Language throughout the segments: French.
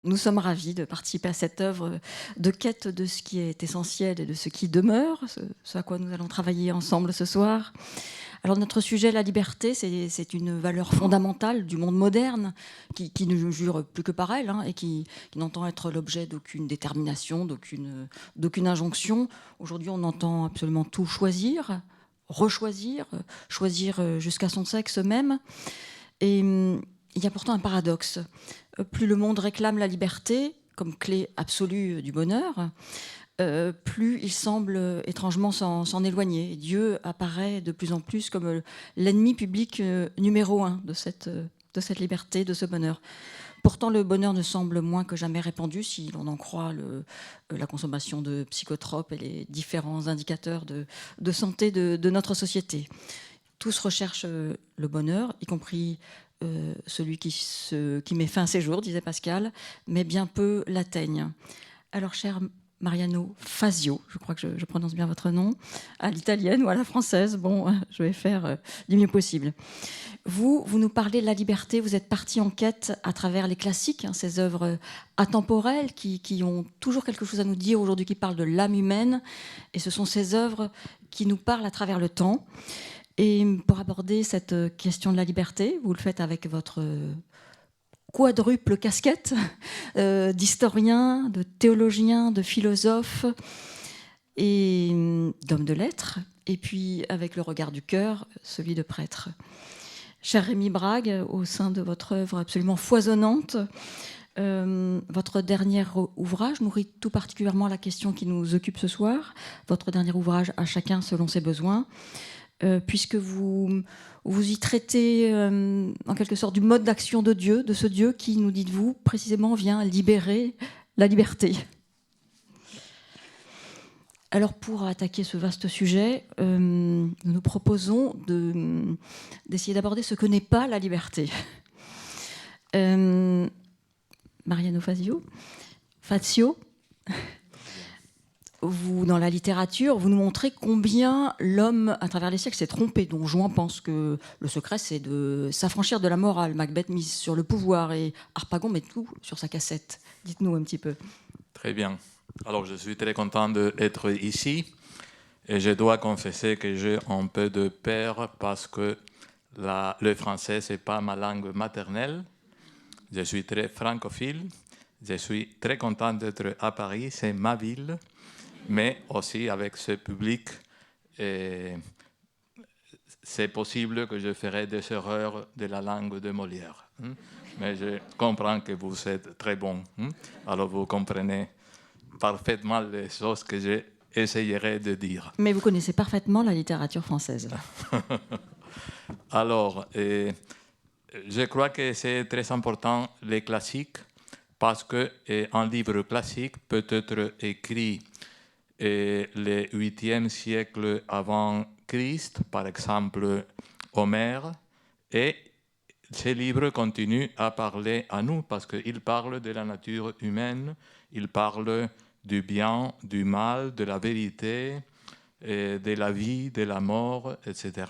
Nous sommes ravis de participer à cette œuvre de quête de ce qui est essentiel et de ce qui demeure, ce à quoi nous allons travailler ensemble ce soir. Alors notre sujet, la liberté, c'est une valeur fondamentale du monde moderne qui ne jure plus que par elle, et qui n'entend être l'objet d'aucune détermination, d'aucune injonction. Aujourd'hui, on entend absolument tout choisir, rechoisir, choisir jusqu'à son sexe même. Et il y a pourtant un paradoxe. Plus le monde réclame la liberté comme clé absolue du bonheur, plus il semble étrangement s'en éloigner. Dieu apparaît de plus en plus comme l'ennemi public numéro un de cette liberté, de ce bonheur. Pourtant, le bonheur ne semble moins que jamais répandu si l'on en croit la consommation de psychotropes et les différents indicateurs de santé de notre société. Tous recherchent le bonheur, y compris celui qui met fin à ses jours, disait Pascal, mais bien peu l'atteignent. Alors, cher Mariano Fazio, je crois que je prononce bien votre nom, à l'italienne ou à la française, bon, je vais faire du mieux possible. Vous nous parlez de la liberté, vous êtes parti en quête à travers les classiques, ces œuvres atemporelles qui ont toujours quelque chose à nous dire aujourd'hui, qui parlent de l'âme humaine, et ce sont ces œuvres qui nous parlent à travers le temps. Et pour aborder cette question de la liberté, vous le faites avec votre quadruple casquette d'historien, de théologien, de philosophe et d'homme de lettres, et puis avec le regard du cœur, celui de prêtre. Cher Rémi Brague, au sein de votre œuvre absolument foisonnante, votre dernier ouvrage nourrit tout particulièrement la question qui nous occupe ce soir, votre dernier ouvrage « À chacun selon ses besoins », puisque vous y traitez en quelque sorte du mode d'action de Dieu, de ce Dieu qui, nous dites-vous, précisément vient libérer la liberté. Alors pour attaquer ce vaste sujet, nous nous proposons d'essayer d'aborder ce que n'est pas la liberté. Mariano Fazio, vous, dans la littérature, vous nous montrez combien l'homme, à travers les siècles, s'est trompé. Don Juan pense que le secret, c'est de s'affranchir de la morale. Macbeth mise sur le pouvoir et Harpagon met tout sur sa cassette. Dites-nous un petit peu. Très bien. Alors, je suis très content d'être ici. Et je dois confesser que j'ai un peu de peur parce que le français, ce n'est pas ma langue maternelle. Je suis très francophile. Je suis très content d'être à Paris. C'est ma ville. Mais aussi avec ce public, c'est possible que je ferai des erreurs de la langue de Molière. Mais je comprends que vous êtes très bon. Alors vous comprenez parfaitement les choses que j'essayerai de dire. Mais vous connaissez parfaitement la littérature française. Alors, je crois que c'est très important les classiques parce qu'un livre classique peut être écrit le 8e siècle avant Christ, par exemple Homère, et ces livres continuent à parler à nous parce qu'ils parlent de la nature humaine, ils parlent du bien, du mal, de la vérité, de la vie, de la mort, etc.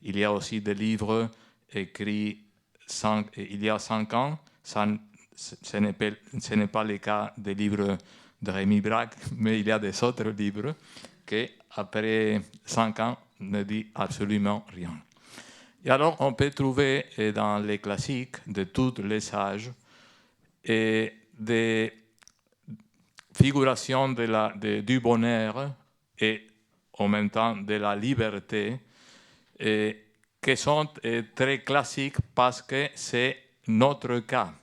Il y a aussi des livres écrits il y a 5 ans, ce n'est pas le cas des livres de Rémi Brague, mais il y a des autres livres qui, après 5 ans, ne disent absolument rien. Et alors, on peut trouver dans les classiques de tous les âges des figurations du bonheur et en même temps de la liberté qui sont très classiques parce que c'est notre cas.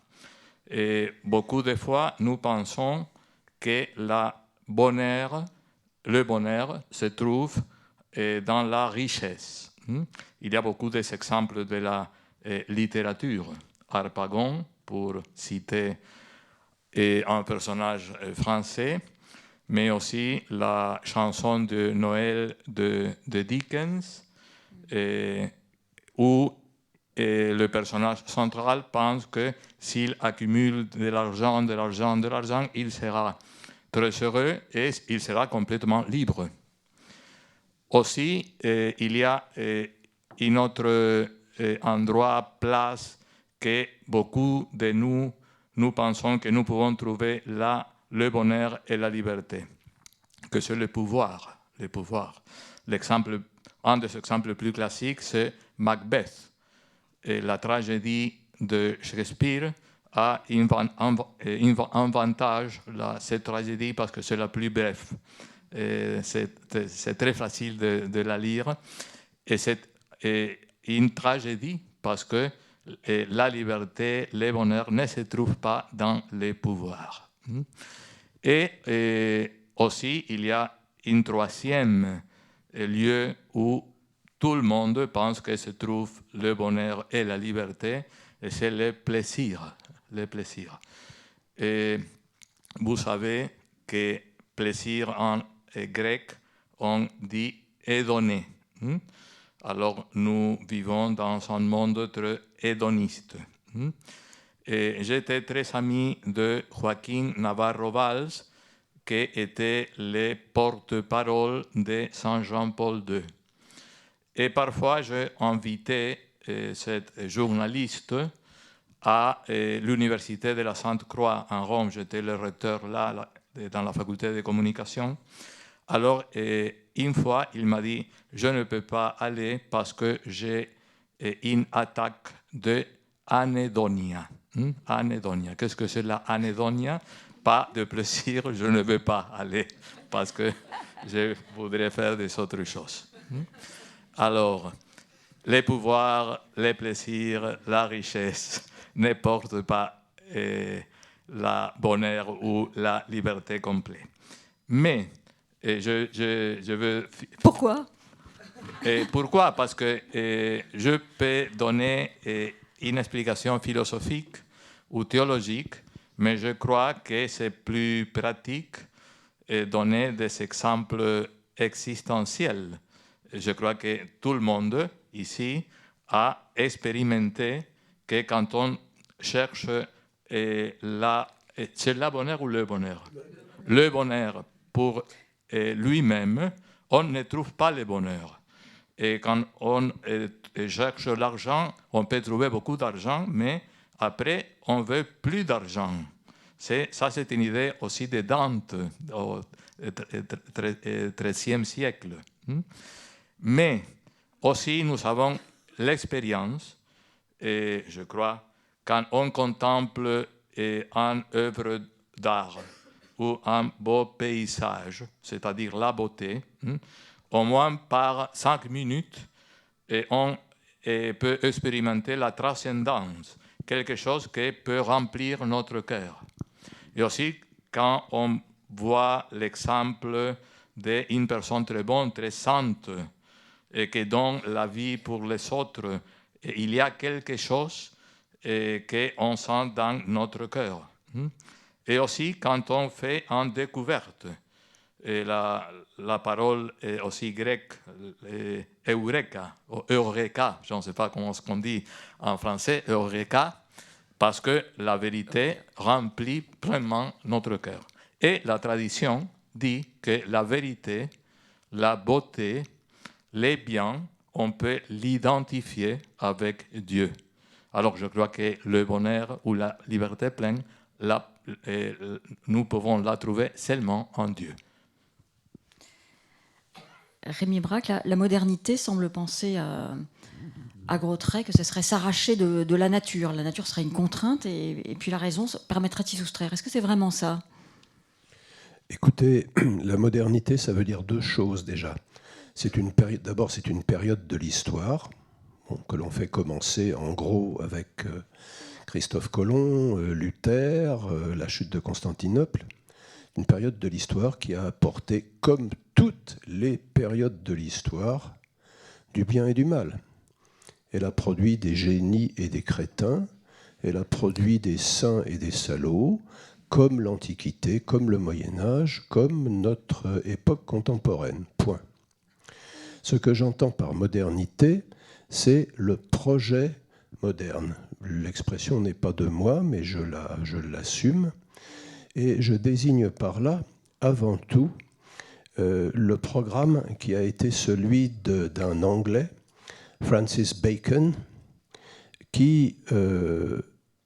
Et beaucoup de fois, nous pensons que le bonheur se trouve dans la richesse. Il y a beaucoup d'exemples de la littérature. Harpagon, pour citer un personnage français, mais aussi la chanson de Noël de Dickens, où le personnage central pense que s'il accumule de l'argent, il sera très heureux et il sera complètement libre. Aussi, il y a un autre endroit, place, que beaucoup de nous nous pensons que nous pouvons trouver là le bonheur et la liberté, que c'est le pouvoir. Le pouvoir. Un des exemples les plus classiques, c'est Macbeth. Et la tragédie de Shakespeare a un avantage, cette tragédie, parce que c'est la plus brève. C'est très facile de la lire. Et c'est une tragédie parce que la liberté, le bonheur ne se trouvent pas dans les pouvoirs. Et aussi, il y a un troisième lieu où tout le monde pense que se trouve le bonheur et la liberté, et c'est le plaisir. Le plaisir. Et vous savez que plaisir en grec, on dit hédoné. Alors nous vivons dans un monde très hédoniste. Et j'étais très ami de Joaquín Navarro Valls, qui était le porte-parole de Saint Jean-Paul II. Et parfois, j'ai invité cette journaliste à l'université de la Sainte-Croix en Rome. J'étais le recteur là, dans la faculté de communication. Alors, une fois, il m'a dit, je ne peux pas aller parce que j'ai une attaque de anédonia. Anédonia. Qu'est-ce que c'est la anédonia? Pas de plaisir, je ne veux pas aller parce que je voudrais faire des autres choses. Alors, les pouvoirs, les plaisirs, la richesse ne portent pas la bonheur ou la liberté complète. Mais je veux... Pourquoi? Pourquoi? Parce que je peux donner une explication philosophique ou théologique, mais je crois que c'est plus pratique de donner des exemples existentiels. Je crois que tout le monde ici a expérimenté que quand on cherche c'est le bonheur ou le bonheur? Le bonheur pour lui-même, on ne trouve pas le bonheur. Et quand on cherche l'argent, on peut trouver beaucoup d'argent, mais après, on veut plus d'argent. Ça, c'est une idée aussi de Dante au XIIIe siècle. Mais aussi, nous avons l'expérience, et je crois, quand on contemple une œuvre d'art ou un beau paysage, c'est-à-dire la beauté, au moins par 5 minutes, et on peut expérimenter la transcendance, quelque chose qui peut remplir notre cœur. Et aussi, quand on voit l'exemple d'une personne très bonne, très sainte, et qui donne la vie pour les autres, il y a quelque chose qu'on sent dans notre cœur. Et aussi, quand on fait une découverte, et la parole est aussi grecque, eureka, ou eureka, je ne sais pas comment on dit en français, eureka, parce que la vérité remplit pleinement notre cœur. Et la tradition dit que la vérité, la beauté, les biens, on peut l'identifier avec Dieu. Alors je crois que le bonheur ou la liberté pleine, nous pouvons la trouver seulement en Dieu. Rémi Braque, la modernité semble penser à gros traits que ce serait s'arracher de la nature. La nature serait une contrainte et puis la raison permettrait de s'y soustraire. Est-ce que c'est vraiment ça? Écoutez, la modernité, ça veut dire deux choses déjà. D'abord, c'est une période de l'histoire que l'on fait commencer en gros avec Christophe Colomb, Luther, la chute de Constantinople. Une période de l'histoire qui a apporté, comme toutes les périodes de l'histoire, du bien et du mal. Elle a produit des génies et des crétins, elle a produit des saints et des salauds, comme l'Antiquité, comme le Moyen-Âge, comme notre époque contemporaine. Point. Ce que j'entends par modernité, c'est le projet moderne. L'expression n'est pas de moi, mais je l'assume. Et je désigne par là, avant tout, le programme qui a été celui d'un Anglais, Francis Bacon, qui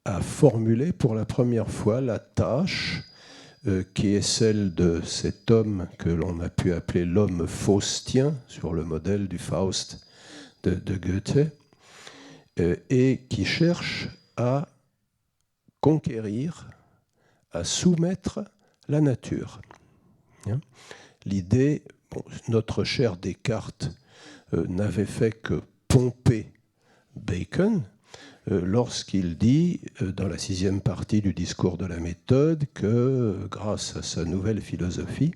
a formulé pour la première fois la tâche qui est celle de cet homme que l'on a pu appeler l'homme faustien, sur le modèle du Faust de Goethe, et qui cherche à conquérir, à soumettre la nature. L'idée, notre cher Descartes n'avait fait que pomper Bacon lorsqu'il dit, dans la 6e partie du discours de la méthode, que grâce à sa nouvelle philosophie,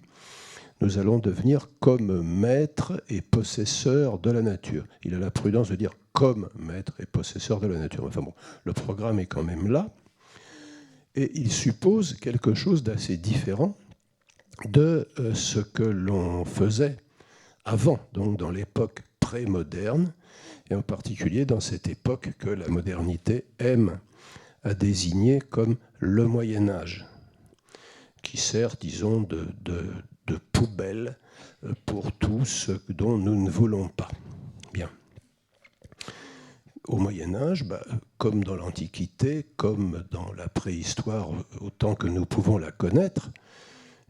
nous allons devenir comme maître et possesseur de la nature. Il a la prudence de dire comme maître et possesseur de la nature. Enfin bon, le programme est quand même là. Et il suppose quelque chose d'assez différent de ce que l'on faisait avant, donc dans l'époque pré-moderne, et en particulier dans cette époque que la modernité aime à désigner comme le Moyen-Âge, qui sert, disons, de poubelle pour tout ce dont nous ne voulons pas. Bien. Au Moyen-Âge, comme dans l'Antiquité, comme dans la préhistoire, autant que nous pouvons la connaître,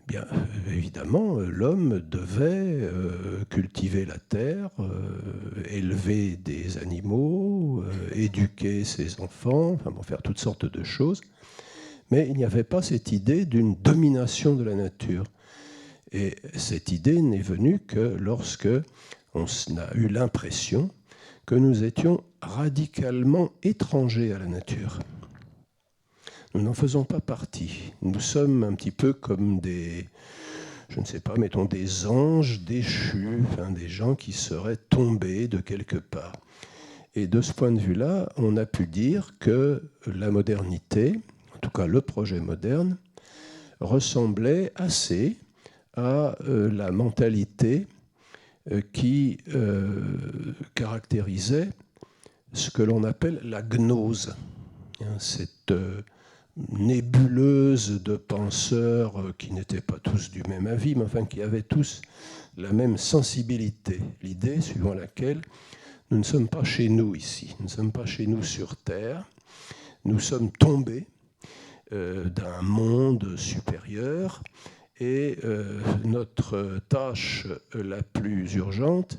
bien, évidemment, l'homme devait cultiver la terre, élever des animaux, éduquer ses enfants, enfin, bon, faire toutes sortes de choses. Mais il n'y avait pas cette idée d'une domination de la nature. Et cette idée n'est venue que lorsque on a eu l'impression que nous étions radicalement étrangers à la nature. Nous n'en faisons pas partie. Nous sommes un petit peu comme des, je ne sais pas, mettons des anges déchus, enfin, des gens qui seraient tombés de quelque part. Et de ce point de vue-là, on a pu dire que la modernité, en tout cas le projet moderne, ressemblait assez à la mentalité qui caractérisait ce que l'on appelle la gnose. Cette nébuleuse de penseurs qui n'étaient pas tous du même avis, mais enfin qui avaient tous la même sensibilité. L'idée suivant laquelle nous ne sommes pas chez nous ici, nous ne sommes pas chez nous sur Terre, nous sommes tombés d'un monde supérieur et notre tâche la plus urgente,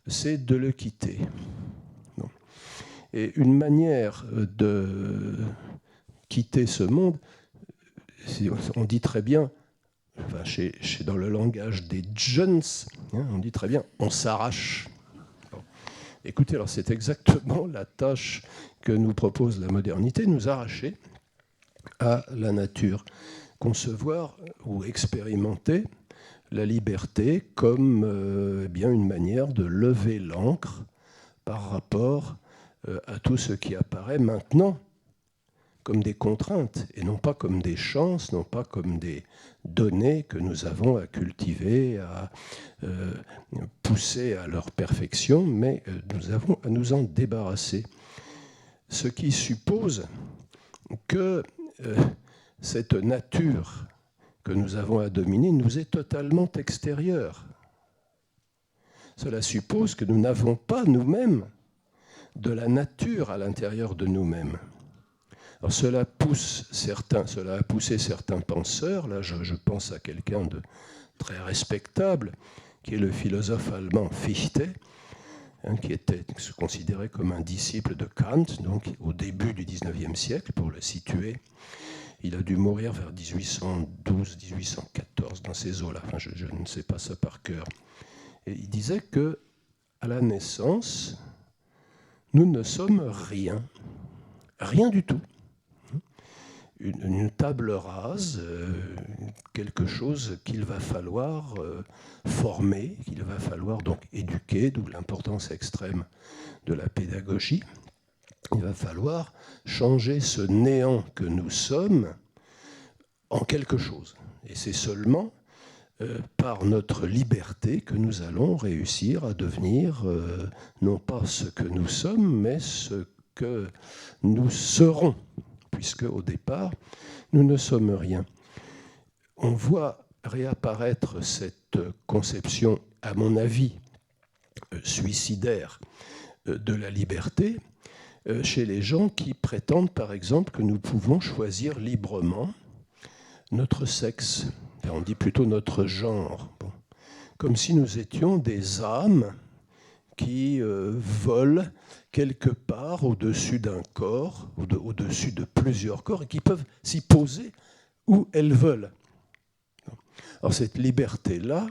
c'est de le quitter. Bon. Et une manière de quitter ce monde, on dit très bien, enfin, dans le langage des Jones, on dit très bien, on s'arrache. Bon. Écoutez, alors c'est exactement la tâche que nous propose la modernité, nous arracher à la nature, concevoir ou expérimenter la liberté comme bien une manière de lever l'ancre par rapport à tout ce qui apparaît maintenant comme des contraintes et non pas comme des chances, non pas comme des données que nous avons à cultiver, à pousser à leur perfection, mais nous avons à nous en débarrasser. Ce qui suppose que cette nature que nous avons à dominer nous est totalement extérieure. Cela suppose que nous n'avons pas nous-mêmes de la nature à l'intérieur de nous-mêmes. Alors cela a poussé certains penseurs, là je pense à quelqu'un de très respectable, qui est le philosophe allemand Fichte, qui était considéré comme un disciple de Kant, donc au début du XIXe siècle, pour le situer. Il a dû mourir vers 1812-1814, dans ces eaux-là. Enfin, je ne sais pas ça par cœur. Et il disait que, à la naissance, nous ne sommes rien. Rien du tout. Une table rase, quelque chose qu'il va falloir former, qu'il va falloir donc éduquer, d'où l'importance extrême de la pédagogie. Il va falloir changer ce néant que nous sommes en quelque chose. Et c'est seulement par notre liberté que nous allons réussir à devenir non pas ce que nous sommes, mais ce que nous serons, puisque au départ, nous ne sommes rien. On voit réapparaître cette conception, à mon avis, suicidaire de la liberté, chez les gens qui prétendent, par exemple, que nous pouvons choisir librement notre sexe. On dit plutôt notre genre. Bon. Comme si nous étions des âmes qui volent quelque part au-dessus d'un corps, au-dessus de plusieurs corps, et qui peuvent s'y poser où elles veulent. Alors cette liberté-là,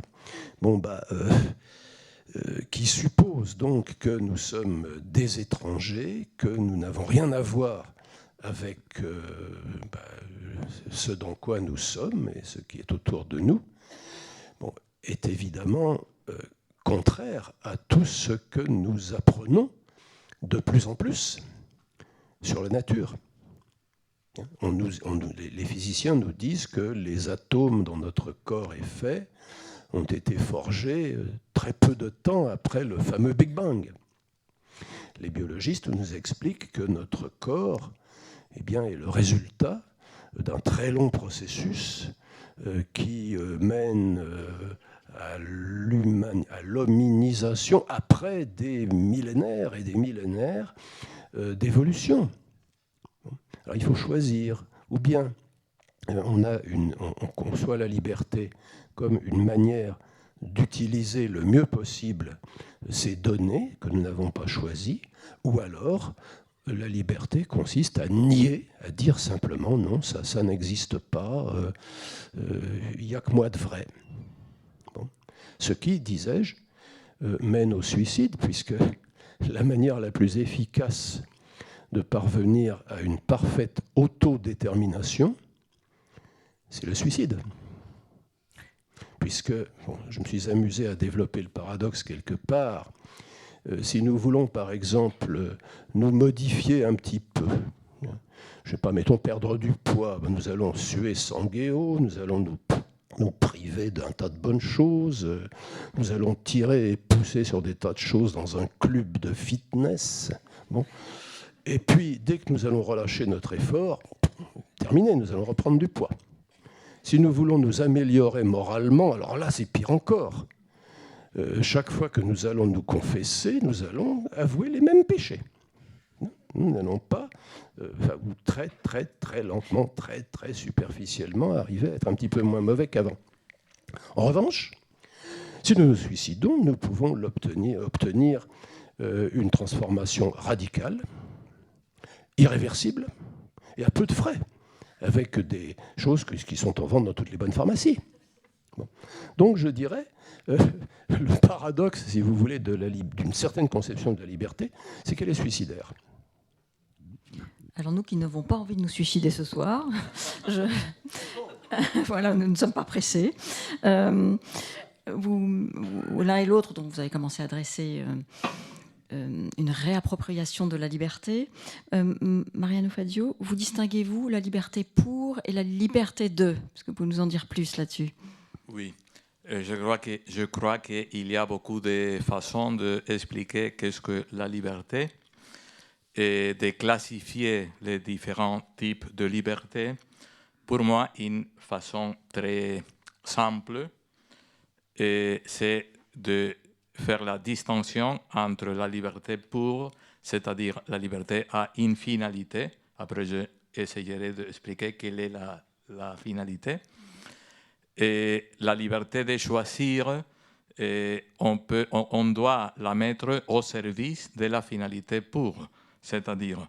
qui suppose donc que nous sommes des étrangers, que nous n'avons rien à voir avec ce dans quoi nous sommes et ce qui est autour de nous, est évidemment contraire à tout ce que nous apprenons de plus en plus sur la nature. Les physiciens nous disent que les atomes dont notre corps est fait ont été forgés très peu de temps après le fameux Big Bang. Les biologistes nous expliquent que notre corps est le résultat d'un très long processus qui mène à l'hominisation après des millénaires et des millénaires d'évolution. Alors il faut choisir, ou bien on conçoit la liberté comme une manière d'utiliser le mieux possible ces données que nous n'avons pas choisies, ou alors la liberté consiste à nier, à dire simplement non, ça n'existe pas, il n'y a que moi de vrai. Bon. Ce qui, disais-je, mène au suicide, puisque la manière la plus efficace de parvenir à une parfaite autodétermination, c'est le suicide. Puisque, je me suis amusé à développer le paradoxe quelque part, si nous voulons par exemple nous modifier un petit peu, je ne sais pas, mettons perdre du poids, nous allons suer sanguéo, nous allons nous priver d'un tas de bonnes choses, nous allons tirer et pousser sur des tas de choses dans un club de fitness. Bon. Et puis, dès que nous allons relâcher notre effort, terminé, nous allons reprendre du poids. Si nous voulons nous améliorer moralement, alors là, c'est pire encore. Chaque fois que nous allons nous confesser, nous allons avouer les mêmes péchés. Nous n'allons pas, ou très, très, très lentement, très, très superficiellement, arriver à être un petit peu moins mauvais qu'avant. En revanche, si nous nous suicidons, nous pouvons obtenir une transformation radicale, irréversible et à peu de frais, avec des choses qui sont en vente dans toutes les bonnes pharmacies. Bon. Donc je dirais, le paradoxe, si vous voulez, d'une certaine conception de la liberté, c'est qu'elle est suicidaire. Alors nous qui n'avons pas envie de nous suicider ce soir, voilà, nous ne sommes pas pressés. Vous, l'un et l'autre, donc vous avez commencé à dresser une réappropriation de la liberté. Mariano Fadio, vous distinguez-vous la liberté pour et la liberté de? Est-ce que vous pouvez nous en dire plus là-dessus? Oui, je crois qu'il y a beaucoup de façons d'expliquer qu'est-ce que la liberté et de classifier les différents types de liberté. Pour moi, une façon très simple, c'est de faire la distinction entre la liberté pour, c'est-à-dire la liberté à une finalité. Après, j'essaierai d'expliquer quelle est la finalité. Et la liberté de choisir, on doit la mettre au service de la finalité pour. C'est-à-dire,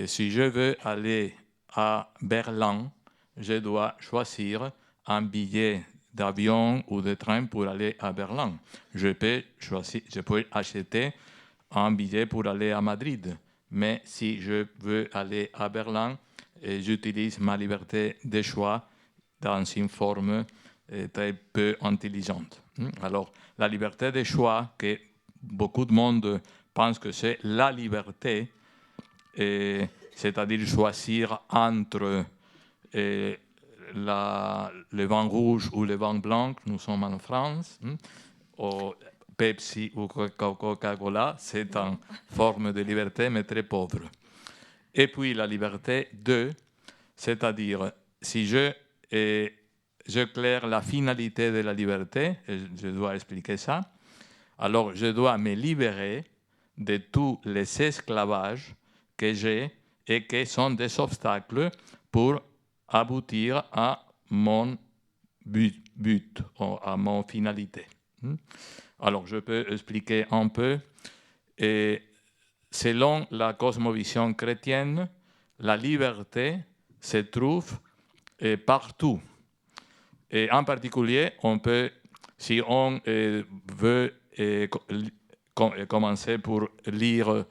si je veux aller à Berlin, je dois choisir un billet d'avion ou de train pour aller à Berlin. Je peux acheter un billet pour aller à Madrid. Mais si je veux aller à Berlin, j'utilise ma liberté de choix dans une forme très peu intelligente. Alors, la liberté de choix, que beaucoup de monde pense que c'est la liberté, c'est-à-dire choisir entre le vin rouge ou le vin blanc, nous sommes en France, ou Pepsi ou Coca-Cola, c'est une forme de liberté, mais très pauvre. Et puis la liberté de, c'est-à-dire, si j'éclaire la finalité de la liberté, et je dois expliquer ça, alors je dois me libérer de tous les esclavages que j'ai et qui sont des obstacles pour aboutir à mon but, à mon finalité. Alors, je peux expliquer un peu. Et selon la cosmovision chrétienne, la liberté se trouve partout. Et en particulier, on peut, si on veut commencer pour lire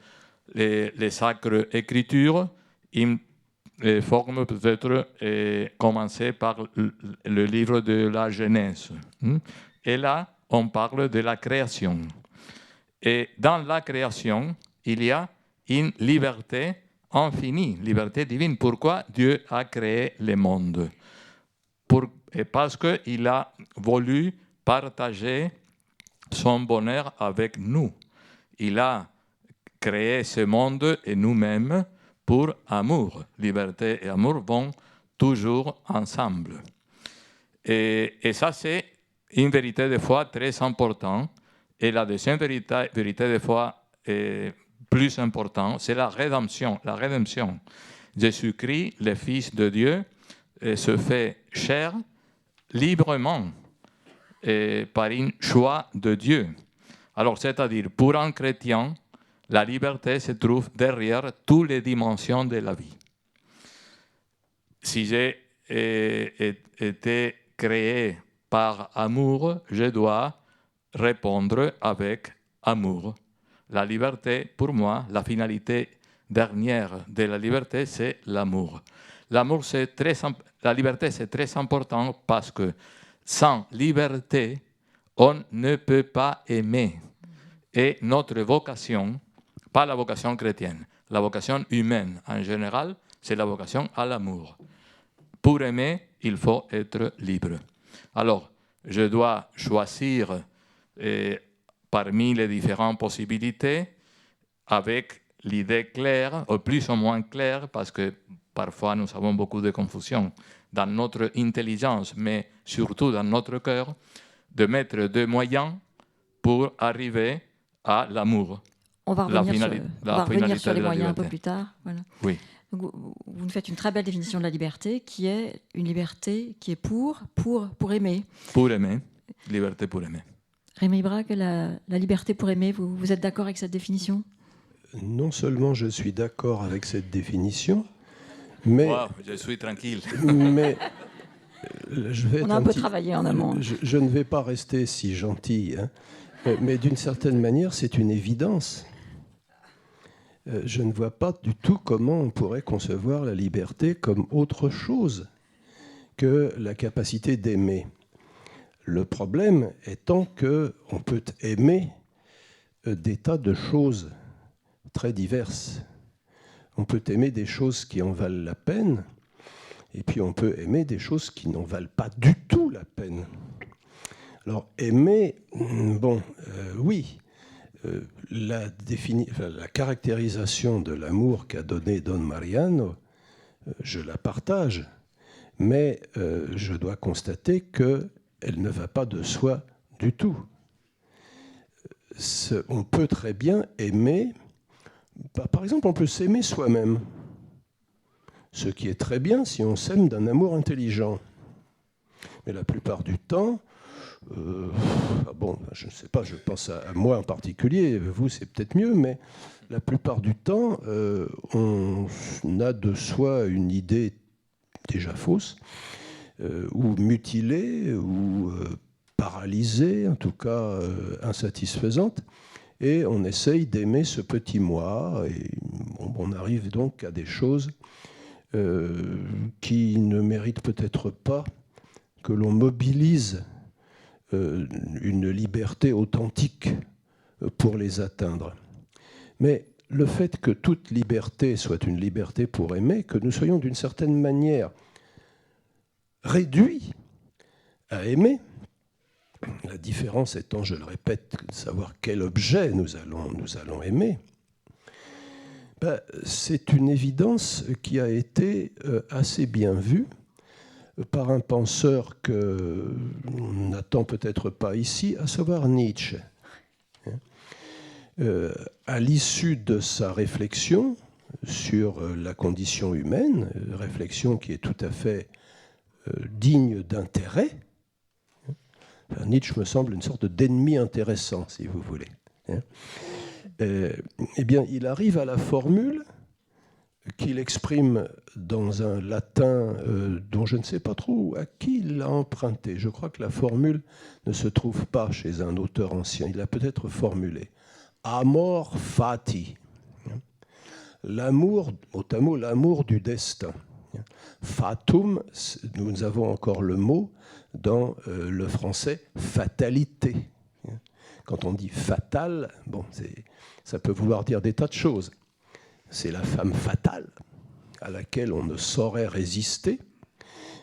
les sacres écritures, il faut peut-être commencer par le livre de la Genèse. Et là, on parle de la création. Et dans la création, il y a une liberté infinie, liberté divine. Pourquoi Dieu a créé le monde? Parce qu'il a voulu partager son bonheur avec nous. Il a créé ce monde et nous-mêmes pour amour. Liberté et amour vont toujours ensemble. Et ça, c'est une vérité de foi très importante. Et la deuxième vérité de foi plus importante, c'est la rédemption. La rédemption. Jésus-Christ, le Fils de Dieu, se fait chair librement par un choix de Dieu. Alors, c'est-à-dire, pour un chrétien, la liberté se trouve derrière toutes les dimensions de la vie. Si j'ai été créé par amour, je dois répondre avec amour. La liberté, pour moi, la finalité dernière de la liberté, c'est l'amour. L'amour, la liberté, c'est très important parce que sans liberté, on ne peut pas aimer. Et notre vocation, pas la vocation chrétienne, la vocation humaine en général, c'est la vocation à l'amour. Pour aimer, il faut être libre. Alors, je dois choisir parmi les différentes possibilités avec l'idée claire, ou plus ou moins claire, parce que parfois nous avons beaucoup de confusion dans notre intelligence, mais surtout dans notre cœur, de mettre des moyens pour arriver à l'amour. On va revenir sur les moyens un peu plus tard. Voilà. Oui. Donc, vous nous faites une très belle définition de la liberté, qui est une liberté qui est pour aimer. Pour aimer, liberté pour aimer. Rémi Braque, la liberté pour aimer, vous êtes d'accord avec cette définition? Non seulement je suis d'accord avec cette définition, mais... Wow, je suis tranquille. Mais on a un peu travaillé en amont. Je ne vais pas rester si gentil, hein, mais d'une certaine manière, c'est une évidence. Je ne vois pas du tout comment on pourrait concevoir la liberté comme autre chose que la capacité d'aimer. Le problème étant qu'on peut aimer des tas de choses très diverses. On peut aimer des choses qui en valent la peine, et puis on peut aimer des choses qui n'en valent pas du tout la peine. Alors aimer, oui, la caractérisation de l'amour qu'a donné Don Mariano, je la partage, mais je dois constater qu'elle ne va pas de soi du tout. On peut très bien aimer, par exemple, on peut s'aimer soi-même, ce qui est très bien si on s'aime d'un amour intelligent. Mais la plupart du temps, je ne sais pas, je pense à moi en particulier, vous c'est peut-être mieux, mais la plupart du temps, on a de soi une idée déjà fausse, ou mutilée, ou paralysée, en tout cas insatisfaisante, et on essaye d'aimer ce petit moi, et on arrive donc à des choses qui ne méritent peut-être pas que l'on mobilise une liberté authentique pour les atteindre. Mais le fait que toute liberté soit une liberté pour aimer, que nous soyons d'une certaine manière réduits à aimer, la différence étant, je le répète, de savoir quel objet nous allons aimer, c'est une évidence qui a été assez bien vue par un penseur qu'on n'attend peut-être pas ici, à savoir Nietzsche. À l'issue de sa réflexion sur la condition humaine, réflexion qui est tout à fait digne d'intérêt, enfin, Nietzsche me semble une sorte d'ennemi intéressant, si vous voulez. Eh bien, il arrive à la formule qu'il exprime dans un latin dont je ne sais pas trop à qui il l'a emprunté. Je crois que la formule ne se trouve pas chez un auteur ancien. Il l'a peut-être formulé. Amor fati. L'amour, mot à mot, l'amour du destin. Fatum, nous avons encore le mot dans le français fatalité. Quand on dit fatal, bon, ça peut vouloir dire des tas de choses. C'est la femme fatale à laquelle on ne saurait résister,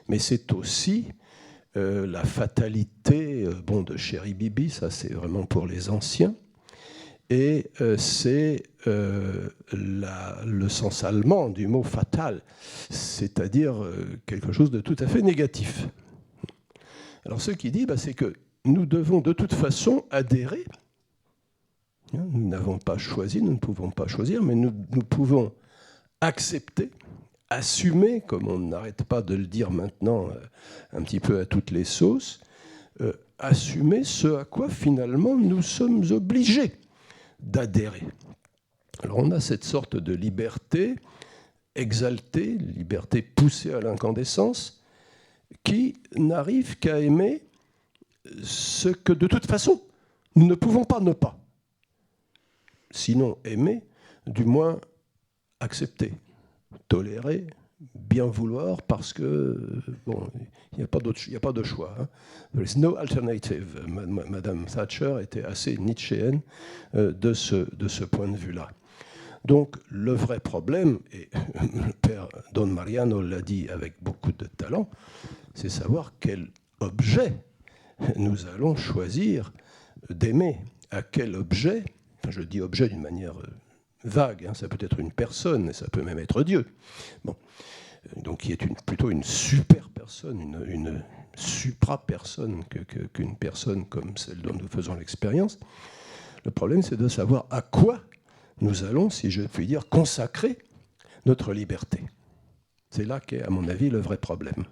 mais c'est aussi la fatalité de Chéri Bibi, ça c'est vraiment pour les anciens, et c'est le sens allemand du mot fatal, c'est-à-dire quelque chose de tout à fait négatif. Alors ce qui dit, c'est que nous devons de toute façon adhérer. Nous n'avons pas choisi, nous ne pouvons pas choisir, mais nous pouvons accepter, assumer, comme on n'arrête pas de le dire maintenant un petit peu à toutes les sauces, assumer ce à quoi finalement nous sommes obligés d'adhérer. Alors on a cette sorte de liberté exaltée, liberté poussée à l'incandescence, qui n'arrive qu'à aimer ce que de toute façon nous ne pouvons pas ne pas. Sinon aimer, du moins accepter, tolérer, bien vouloir, parce que il n'y a pas de choix. There is no alternative. Madame Thatcher était assez nietzschéenne de ce point de vue-là. Donc le vrai problème, et le père Don Mariano l'a dit avec beaucoup de talent, c'est savoir quel objet nous allons choisir d'aimer, à quel objet. Je dis objet d'une manière vague, ça peut être une personne, et ça peut même être Dieu. Bon. Donc qui est plutôt une super personne, une supra-personne qu'une personne comme celle dont nous faisons l'expérience. Le problème, c'est de savoir à quoi nous allons, si je puis dire, consacrer notre liberté. C'est là qu'est, à mon avis, le vrai problème.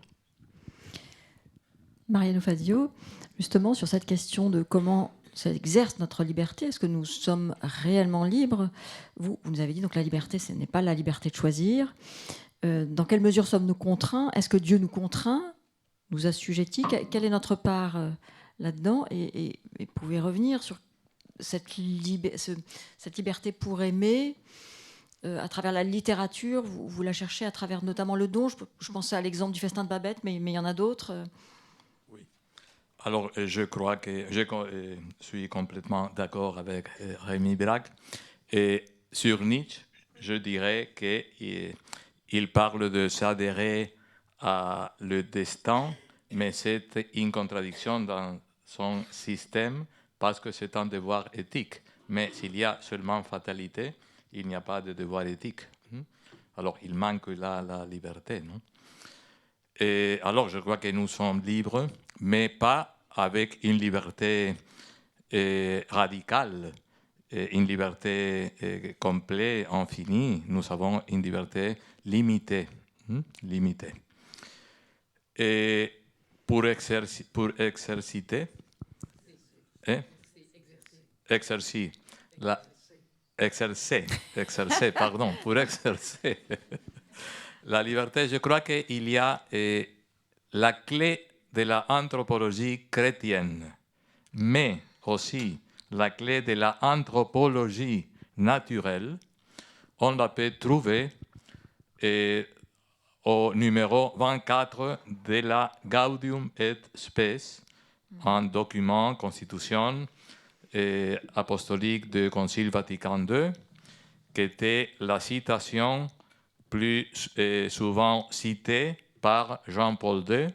Mariano Fazio, justement, sur cette question de comment ça exerce notre liberté, est-ce que nous sommes réellement libres ? Vous nous avez dit donc la liberté, ce n'est pas la liberté de choisir. Dans quelle mesure sommes-nous contraints ? Est-ce que Dieu nous contraint, nous assujettit ? Quelle est notre part là-dedans ? Et pouvez revenir sur cette liberté pour aimer à travers la littérature. Vous la cherchez à travers notamment le don. Je pensais à l'exemple du Festin de Babette, mais il y en a d'autres. Oui. Alors, je crois que je suis complètement d'accord avec Rémi Braque. Et sur Nietzsche, je dirais qu'il parle de s'adhérer à le destin, mais c'est une contradiction dans son système parce que c'est un devoir éthique. Mais s'il y a seulement fatalité, il n'y a pas de devoir éthique. Alors, il manque là la liberté. Non ? Et alors, je crois que nous sommes libres, mais pas avec une liberté radicale, une liberté complète, infinie. Nous avons une liberté limitée. Limitée. Et pour exercer, pardon, pour exercer la liberté, je crois qu'il y a la clé de l'anthropologie chrétienne, mais aussi la clé de l'anthropologie naturelle. On la peut trouver au numéro 24 de la Gaudium et Spes, un document, constitution apostolique du Concile Vatican II, qui était la citation plus souvent citée par Jean-Paul II,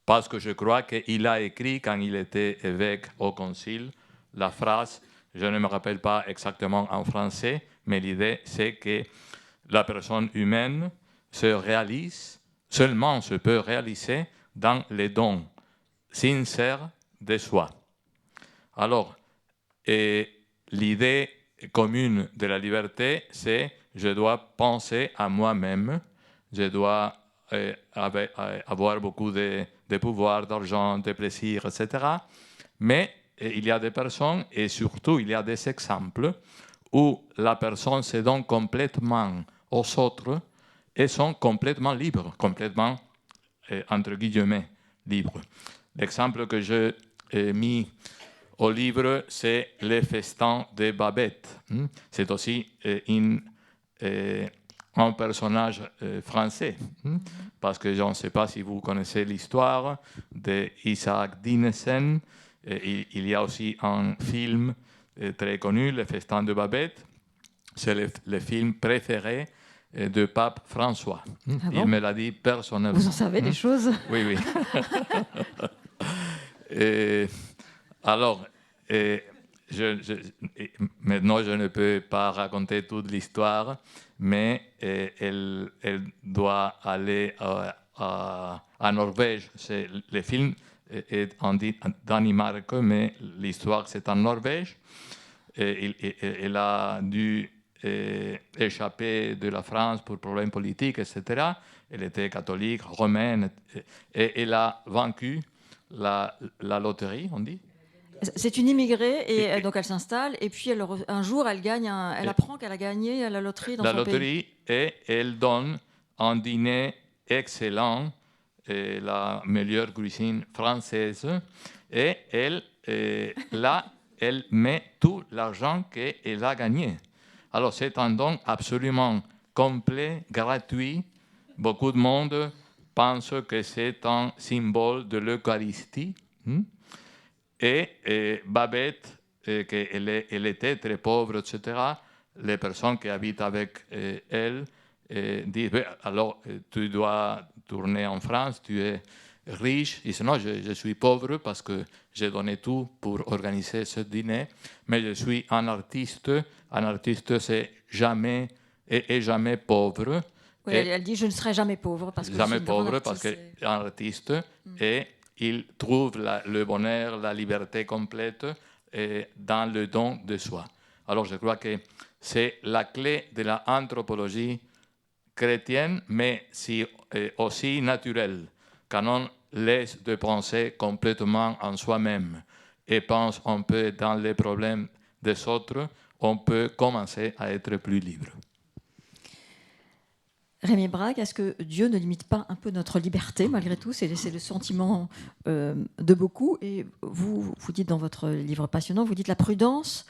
parce que je crois qu'il a écrit, quand il était évêque au Concile, la phrase, je ne me rappelle pas exactement en français, mais l'idée c'est que la personne humaine se peut réaliser dans les dons sincères de soi. Alors, l'idée commune de la liberté, c'est je dois penser à moi-même, je dois avoir beaucoup de pouvoir, d'argent, de plaisir, etc. Mais il y a des personnes, et surtout il y a des exemples, où la personne se donne complètement aux autres et sont complètement libres, complètement, entre guillemets, libres. L'exemple que j'ai mis au livre, c'est le festin de Babette. C'est aussi un personnage français, parce que je ne sais pas si vous connaissez l'histoire d'Isaac Dinesen. Il y a aussi un film très connu, Le festin de Babette. C'est le film préféré de pape François. Ah bon? Il me l'a dit personnellement. Vous en savez des choses? Oui, oui. Alors, maintenant, je ne peux pas raconter toute l'histoire, mais elle doit aller à Norvège. Le film est en Danemark, mais l'histoire, c'est en Norvège. Elle a dû échapper de la France pour problèmes politiques, etc. Elle était catholique, romaine, et elle a vaincu la loterie, on dit. C'est une immigrée et donc elle s'installe et puis un jour elle apprend qu'elle a gagné à la loterie dans son pays. Et elle donne un dîner excellent, la meilleure cuisine française, et là elle met tout l'argent qu'elle a gagné. Alors c'est un don absolument complet, gratuit. Beaucoup de monde pense que c'est un symbole de l'Eucharistie. Et Babette, elle était très pauvre, etc., les personnes qui habitent avec elle disent alors tu dois tourner en France, tu es riche. Il dit non, je suis pauvre parce que j'ai donné tout pour organiser ce dîner, mais je suis un artiste. Un artiste, c'est jamais et jamais pauvre. Oui, elle dit je ne serai jamais pauvre parce que jamais pauvre parce qu'un artiste et il trouve le bonheur, la liberté complète dans le don de soi. Alors je crois que c'est la clé de l'anthropologie chrétienne, mais aussi naturelle, quand on laisse de penser complètement en soi-même et pense un peu dans les problèmes des autres, on peut commencer à être plus libre. Rémi Brague, est-ce que Dieu ne limite pas un peu notre liberté, malgré tout? C'est le sentiment de beaucoup. Et vous dites dans votre livre passionnant, vous dites la prudence.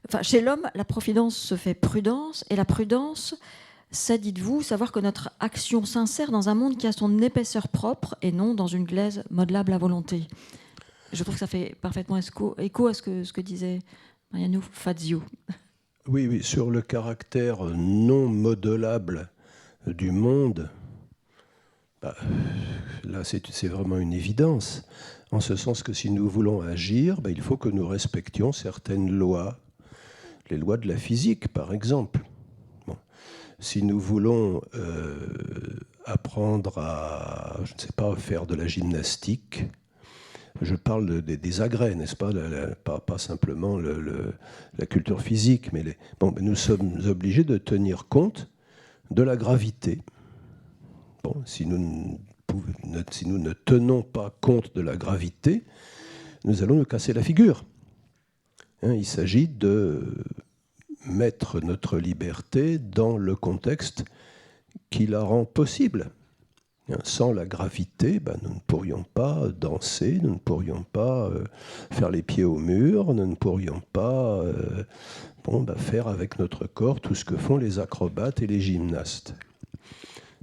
Enfin, chez l'homme, la providence se fait prudence. Et la prudence, c'est, dites-vous, savoir que notre action s'insère dans un monde qui a son épaisseur propre et non dans une glaise modelable à volonté. Je trouve que ça fait parfaitement écho à ce que disait Mariano Fazio. Oui, sur le caractère non modelable du monde, là c'est vraiment une évidence, en ce sens que si nous voulons agir, il faut que nous respections certaines lois, les lois de la physique par exemple. Bon. Si nous voulons apprendre à, je ne sais pas, faire de la gymnastique, je parle des agrès, n'est-ce pas, pas simplement la culture physique, mais nous sommes obligés de tenir compte de la gravité. Bon, si nous ne tenons pas compte de la gravité, nous allons nous casser la figure. Il s'agit de mettre notre liberté dans le contexte qui la rend possible. Sans la gravité, nous ne pourrions pas danser, nous ne pourrions pas faire les pieds au mur, nous ne pourrions pas faire avec notre corps tout ce que font les acrobates et les gymnastes.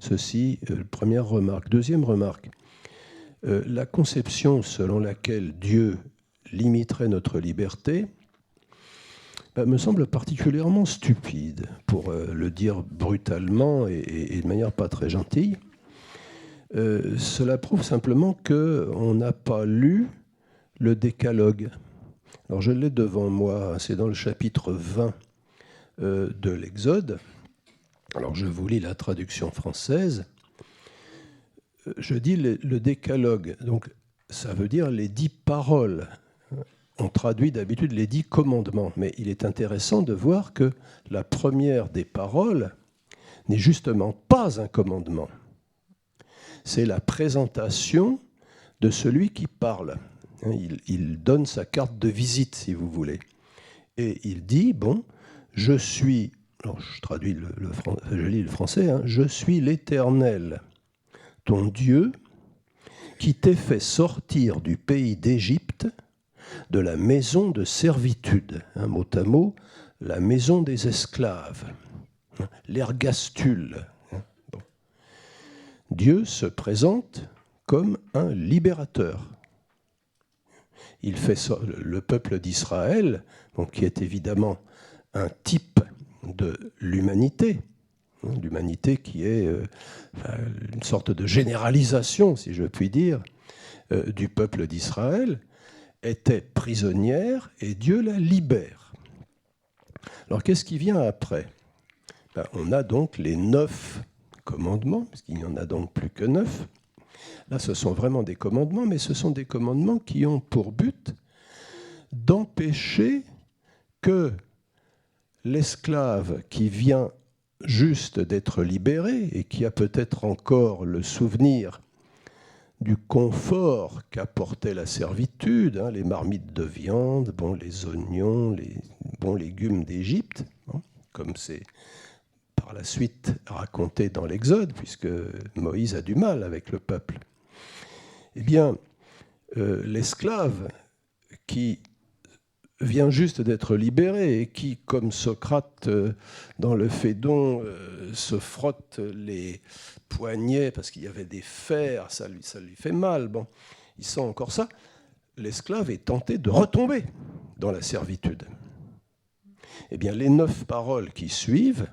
Ceci, première remarque. Deuxième remarque, la conception selon laquelle Dieu limiterait notre liberté me semble particulièrement stupide, pour le dire brutalement et de manière pas très gentille. Cela prouve simplement qu'on n'a pas lu le décalogue. Alors je l'ai devant moi, c'est dans le chapitre 20 de l'Exode. Alors je vous lis la traduction française. Je dis le décalogue, donc ça veut dire les 10 paroles on traduit d'habitude les 10 commandements, mais il est intéressant de voir que la première des paroles n'est justement pas un commandement. C'est la présentation de celui qui parle. Il donne sa carte de visite, si vous voulez. Et il dit, bon, je suis, alors je traduis je lis le français, hein, je suis l'Éternel, ton Dieu, qui t'ai fait sortir du pays d'Égypte, de la maison de servitude, mot à mot, la maison des esclaves, l'ergastule. Bon. Dieu se présente comme un libérateur. Il fait le peuple d'Israël, qui est évidemment un type de l'humanité, l'humanité qui est une sorte de généralisation, si je puis dire, du peuple d'Israël, était prisonnière et Dieu la libère. Alors qu'est-ce qui vient après ? On a donc les 9 commandements, parce qu'il n'y en a donc plus que 9. Là, ce sont vraiment des commandements, mais ce sont des commandements qui ont pour but d'empêcher que l'esclave qui vient juste d'être libéré et qui a peut-être encore le souvenir du confort qu'apportait la servitude, les marmites de viande, les oignons, les bons légumes d'Égypte, comme c'est par la suite raconté dans l'Exode, puisque Moïse a du mal avec le peuple. Eh bien, l'esclave qui vient juste d'être libéré et qui, comme Socrate dans le Phédon, se frotte les poignets parce qu'il y avait des fers, ça lui fait mal. Bon, il sent encore ça. L'esclave est tenté de retomber dans la servitude. Eh bien, les 9 paroles qui suivent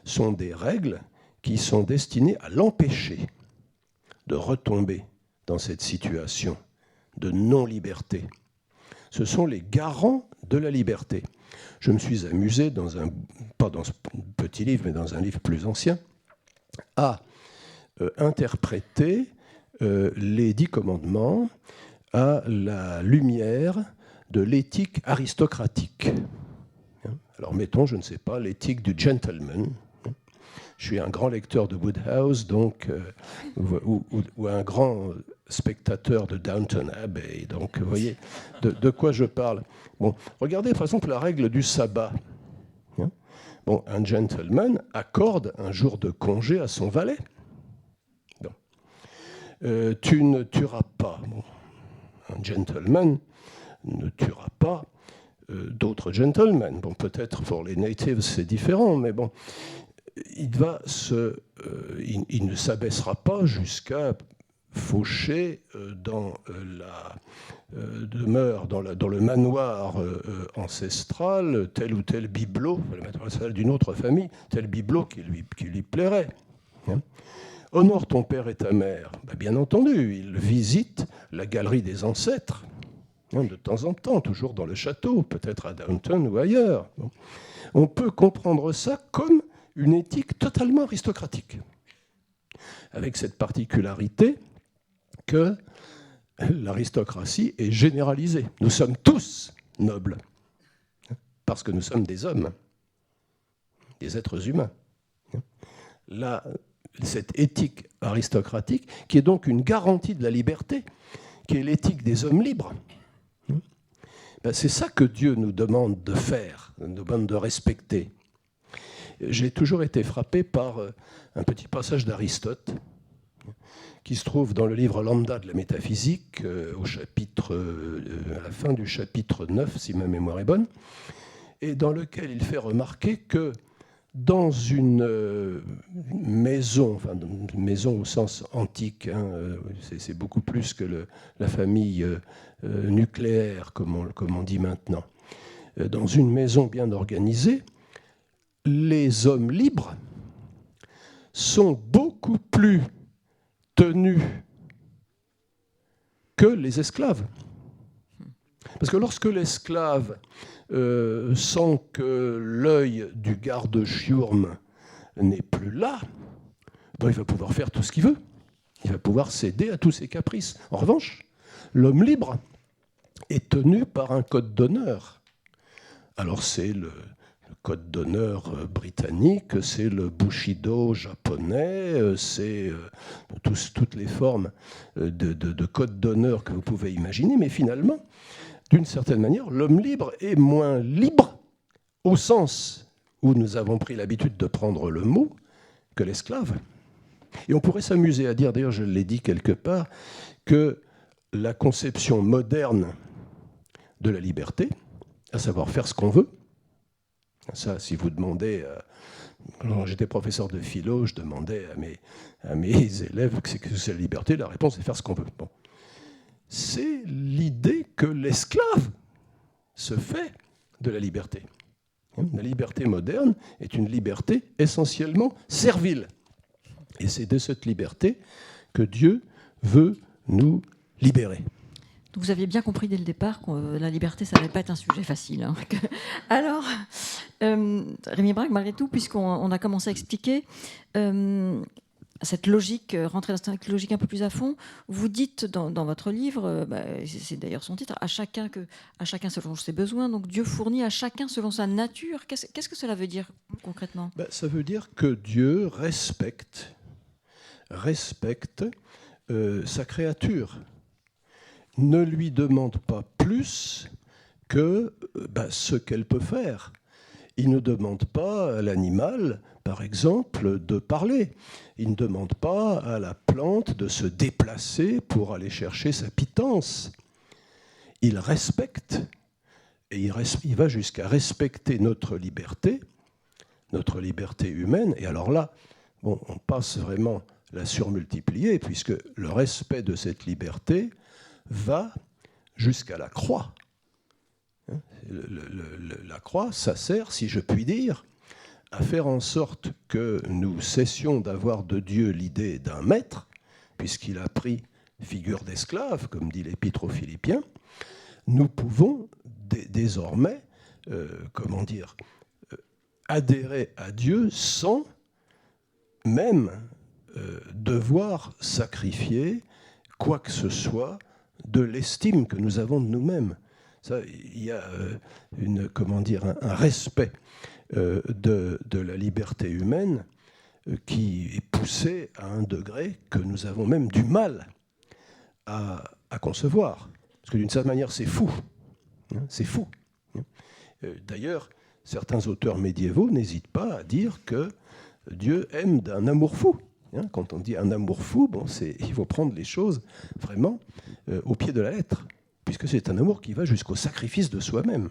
sont des règles qui sont destinées à l'empêcher de retomber dans cette situation de non-liberté. Ce sont les garants de la liberté. Je me suis amusé, pas dans ce petit livre, mais dans un livre plus ancien, à interpréter les 10 commandements à la lumière de l'éthique aristocratique. Alors mettons, je ne sais pas, l'éthique du gentleman. Je suis un grand lecteur de Woodhouse, donc, ou un grand spectateur de Downton Abbey. Donc, vous voyez de quoi je parle. Bon, regardez par exemple la règle du sabbat. Bon, un gentleman accorde un jour de congé à son valet. Bon. Tu ne tueras pas. Bon. Un gentleman ne tuera pas d'autres gentlemen. Bon, peut-être pour les natives c'est différent, mais bon, il ne s'abaissera pas jusqu'à faucher dans la demeure, dans le manoir ancestral, tel ou tel bibelot, le manoir ancestral d'une autre famille, tel bibelot qui lui plairait. Honore ton père et ta mère. Bien entendu, il visite la galerie des ancêtres, de temps en temps, toujours dans le château, peut-être à Downton ou ailleurs. On peut comprendre ça comme une éthique totalement aristocratique, avec cette particularité que l'aristocratie est généralisée. Nous sommes tous nobles, parce que nous sommes des hommes, des êtres humains. Cette éthique aristocratique, qui est donc une garantie de la liberté, qui est l'éthique des hommes libres, c'est ça que Dieu nous demande de faire, nous demande de respecter. J'ai toujours été frappé par un petit passage d'Aristote qui se trouve dans le livre Lambda de la métaphysique, à la fin du chapitre 9, si ma mémoire est bonne, et dans lequel il fait remarquer que dans une maison, une maison au sens antique, c'est beaucoup plus que la famille nucléaire, comme on dit maintenant, dans une maison bien organisée, les hommes libres sont beaucoup plus tenus que les esclaves. Parce que lorsque l'esclave sent que l'œil du garde-chiourme n'est plus là, il va pouvoir faire tout ce qu'il veut. Il va pouvoir céder à tous ses caprices. En revanche, l'homme libre, est tenu par un code d'honneur. Alors c'est le code d'honneur britannique, c'est le Bushido japonais, c'est toutes les formes de code d'honneur que vous pouvez imaginer, mais finalement, d'une certaine manière, l'homme libre est moins libre au sens où nous avons pris l'habitude de prendre le mot que l'esclave. Et on pourrait s'amuser à dire, d'ailleurs je l'ai dit quelque part, que la conception moderne de la liberté, à savoir faire ce qu'on veut, ça, si vous demandez, quand j'étais professeur de philo, je demandais à mes élèves ce que c'est la liberté, la réponse est faire ce qu'on veut. Bon. C'est l'idée que l'esclave se fait de la liberté. La liberté moderne est une liberté essentiellement servile. Et c'est de cette liberté que Dieu veut nous libérer. Donc vous aviez bien compris dès le départ que la liberté, ça n'allait pas être un sujet facile. Hein. Alors, Rémi Braque, malgré tout, puisqu'on a commencé à expliquer cette logique, rentrer dans cette logique un peu plus à fond, vous dites dans votre livre, c'est d'ailleurs son titre, à chacun selon ses besoins, donc Dieu fournit à chacun selon sa nature. Qu'est-ce que cela veut dire concrètement ? Ça veut dire que Dieu respecte sa créature, ne lui demande pas plus que ce qu'elle peut faire. Il ne demande pas à l'animal, par exemple, de parler. Il ne demande pas à la plante de se déplacer pour aller chercher sa pitance. Il respecte, et il va jusqu'à respecter notre liberté humaine. Et alors là, on passe vraiment la surmultiplier, puisque le respect de cette liberté va jusqu'à la croix. La croix, ça sert, si je puis dire, à faire en sorte que nous cessions d'avoir de Dieu l'idée d'un maître, puisqu'il a pris figure d'esclave, comme dit l'Épître aux Philippiens. Nous pouvons désormais, adhérer à Dieu sans même devoir sacrifier quoi que ce soit de l'estime que nous avons de nous-mêmes. Ça, il y a un respect de la liberté humaine qui est poussé à un degré que nous avons même du mal à concevoir. Parce que d'une certaine manière, c'est fou. C'est fou. D'ailleurs, certains auteurs médiévaux n'hésitent pas à dire que Dieu aime d'un amour fou. Quand on dit un amour fou, il faut prendre les choses vraiment au pied de la lettre, puisque c'est un amour qui va jusqu'au sacrifice de soi-même.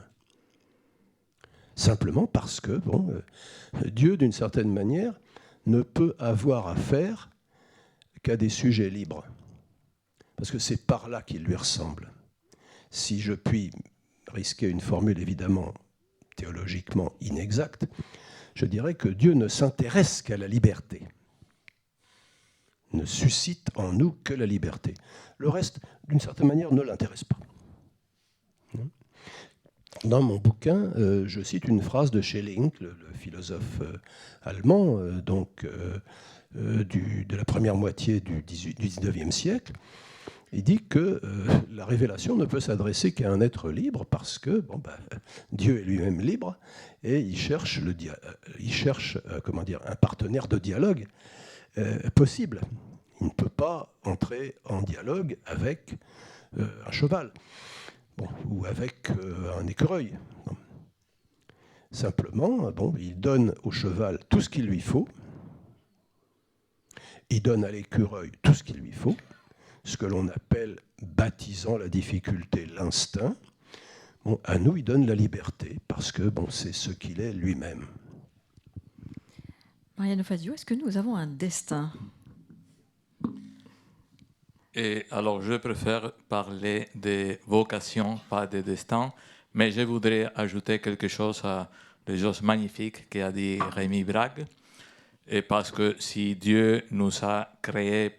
Simplement parce que Dieu, d'une certaine manière, ne peut avoir affaire qu'à des sujets libres. Parce que c'est par là qu'il lui ressemble. Si je puis risquer une formule évidemment théologiquement inexacte, je dirais que Dieu ne s'intéresse qu'à la liberté, ne suscite en nous que la liberté. Le reste, d'une certaine manière, ne l'intéresse pas. Dans mon bouquin, je cite une phrase de Schelling, le philosophe allemand, de la première moitié du XIXe siècle. Il dit que la révélation ne peut s'adresser qu'à un être libre parce que Dieu est lui-même libre et il cherche un partenaire de dialogue possible. Il ne peut pas entrer en dialogue avec un cheval ou avec un écureuil. Non. Simplement, il donne au cheval tout ce qu'il lui faut, il donne à l'écureuil tout ce qu'il lui faut, ce que l'on appelle, baptisant la difficulté, l'instinct. À nous, il donne la liberté, parce que c'est ce qu'il est lui-même. Mariano Fazio, est-ce que nous avons un destin ? Et alors, je préfère parler des vocations, pas des destins, mais je voudrais ajouter quelque chose à les choses magnifiques qu'a dit Rémi Braque, et parce que si Dieu nous a créés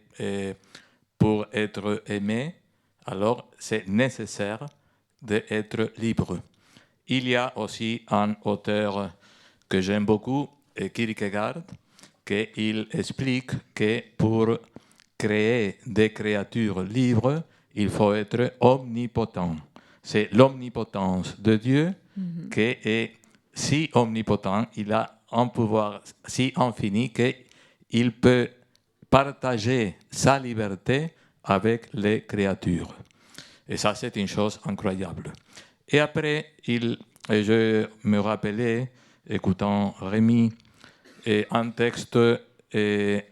pour être aimés, alors c'est nécessaire d'être libre. Il y a aussi un auteur que j'aime beaucoup, Kierkegaard, qui explique que pour créer des créatures libres, il faut être omnipotent, c'est l'omnipotence de Dieu qui est si omnipotent, il a un pouvoir si infini qu'il peut partager sa liberté avec les créatures. Et ça, c'est une chose incroyable. Et après, je me rappelais, écoutant Rémi, un texte de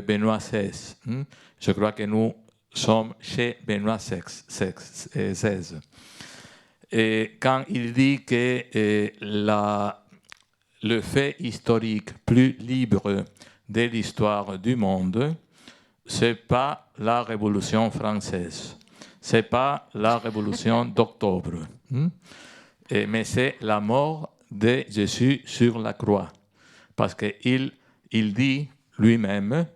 Benoît XVI. Je crois que nous sommes chez Benoît XVI. Et quand il dit que le fait historique plus libre de l'histoire du monde, ce n'est pas la Révolution française, ce n'est pas la Révolution d'octobre, mais c'est la mort de Jésus sur la croix. Parce qu'il dit lui-même,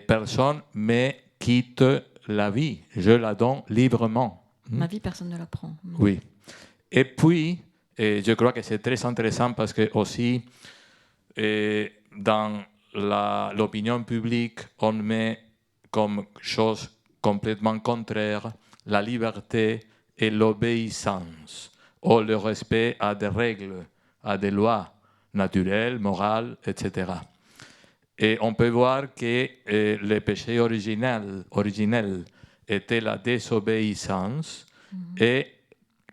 personne ne me quitte la vie, je la donne librement. Ma vie, personne ne la prend. Oui. Et puis, je crois que c'est très intéressant parce que aussi, dans l'opinion publique, on met comme chose complètement contraire la liberté et l'obéissance, ou le respect à des règles, à des lois naturelles, morales, etc. Et on peut voir que le péché originel était la désobéissance et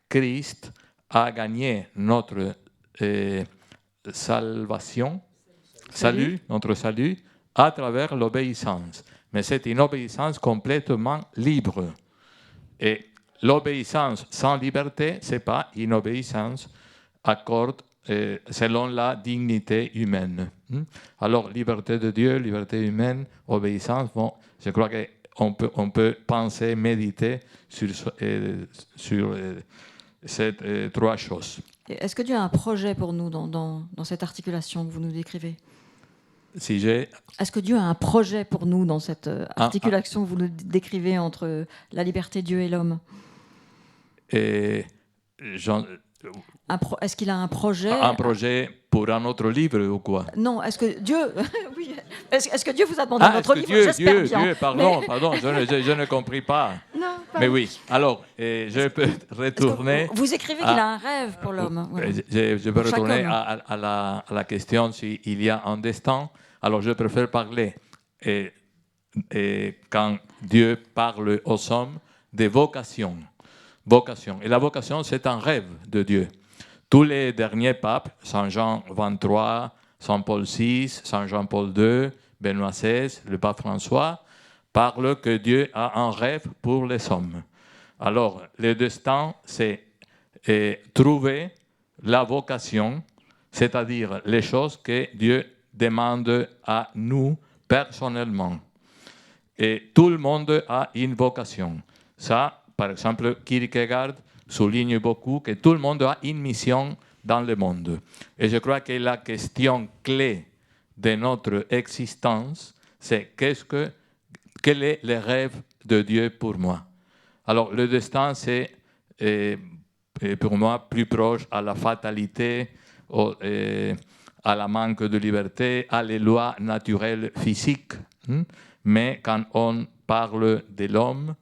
Christ a gagné notre notre salut à travers l'obéissance. Mais c'est une obéissance complètement libre. Et l'obéissance sans liberté, ce n'est pas une obéissance accorde selon la dignité humaine. Alors, liberté de Dieu, liberté humaine, obéissance, bon, je crois qu'on peut penser, méditer sur ces trois choses. Est-ce que Dieu a un projet pour nous dans cette articulation que vous nous décrivez ? Est-ce que Dieu a un projet pour nous dans cette articulation que vous nous décrivez entre la liberté de Dieu et l'homme ? Est-ce qu'il a un projet ? Un projet pour un autre livre ou quoi ? Non, est-ce que Dieu... oui. Est-ce que Dieu vous a demandé un autre livre ? J'espère bien. Dieu, pardon, je ne compris pas. Non, mais oui, alors, je peux retourner... Vous écrivez qu'il a un rêve pour l'homme. Voilà. Je peux retourner à la question s'il y a un destin. Alors, je préfère parler, quand Dieu parle aux hommes, des vocations. Et la vocation, c'est un rêve de Dieu. Tous les derniers papes, Saint Jean XXIII, Saint Paul VI, Saint Jean-Paul II, Benoît XVI, le pape François, parlent que Dieu a un rêve pour les hommes. Alors, le destin, c'est trouver la vocation, c'est-à-dire les choses que Dieu demande à nous personnellement. Et tout le monde a une vocation. Ça, par exemple, Kierkegaard souligne beaucoup que tout le monde a une mission dans le monde. Et je crois que la question clé de notre existence, c'est quel est le rêve de Dieu pour moi. Alors, le destin, c'est pour moi plus proche à la fatalité, à la manque de liberté, à les lois naturelles physiques. Mais quand on parle de l'homme,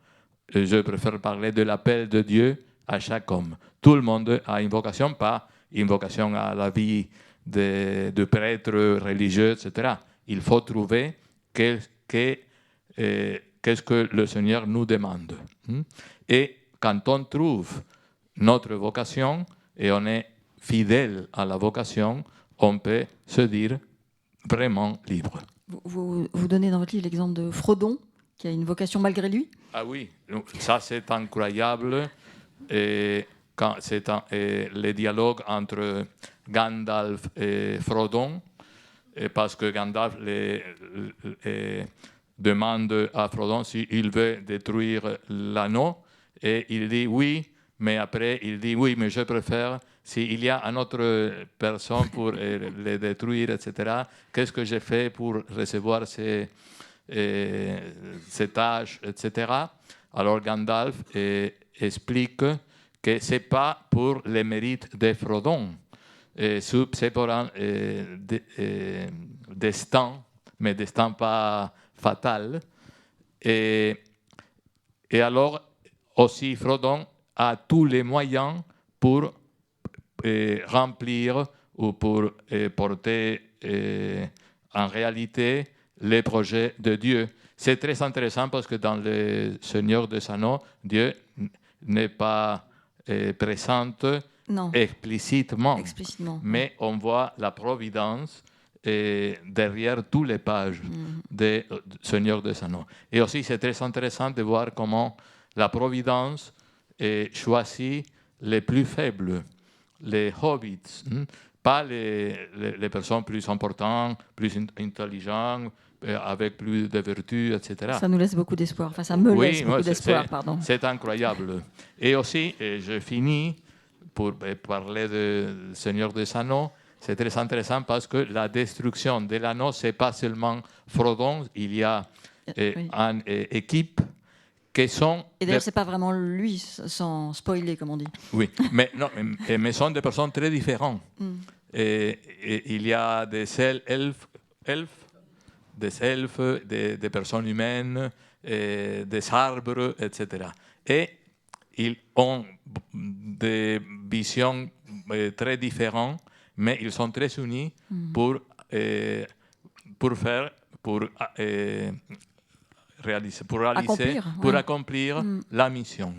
je préfère parler de l'appel de Dieu à chaque homme. Tout le monde a une vocation, pas une vocation à la vie de prêtre religieux, etc. Il faut trouver qu'est-ce que le Seigneur nous demande. Et quand on trouve notre vocation et on est fidèle à la vocation, on peut se dire vraiment libre. Vous donnez dans votre livre l'exemple de Frodon, qui a une vocation malgré lui. Ah oui, ça c'est incroyable. Et quand c'est le dialogue entre Gandalf et Frodon, parce que Gandalf demande à Frodon s'il veut détruire l'anneau, et il dit oui, mais après il dit oui, mais je préfère, s'il y a une autre personne pour le détruire, etc., qu'est-ce que j'ai fait pour recevoir ces tâches, etc. Alors Gandalf explique que ce n'est pas pour les mérites de Frodon, c'est pour un destin, mais destin pas fatal. Et alors aussi Frodon a tous les moyens pour remplir ou pour porter en réalité les projets de Dieu. C'est très intéressant parce que dans le Seigneur des Anneaux, Dieu n'est pas présent explicitement, mais on voit la providence derrière toutes les pages du Seigneur des Anneaux. Et aussi, c'est très intéressant de voir comment la providence choisit les plus faibles, les hobbits, pas les personnes plus importantes, plus intelligentes, avec plus de vertus, etc. Ça nous laisse beaucoup d'espoir. Enfin, ça me laisse beaucoup d'espoir, pardon. C'est incroyable. Et aussi, je finis pour parler du Seigneur des Anneaux. C'est très intéressant parce que la destruction de l'anneau, ce n'est pas seulement Frodon, il y a une équipe qui sont... Et d'ailleurs, ce n'est pas vraiment lui, sans spoiler, comme on dit. Oui, mais sont des personnes très différentes. Et il y a des elfes, des personnes humaines, des arbres, etc. Et ils ont des visions très différentes, mais ils sont très unis pour accomplir la mission.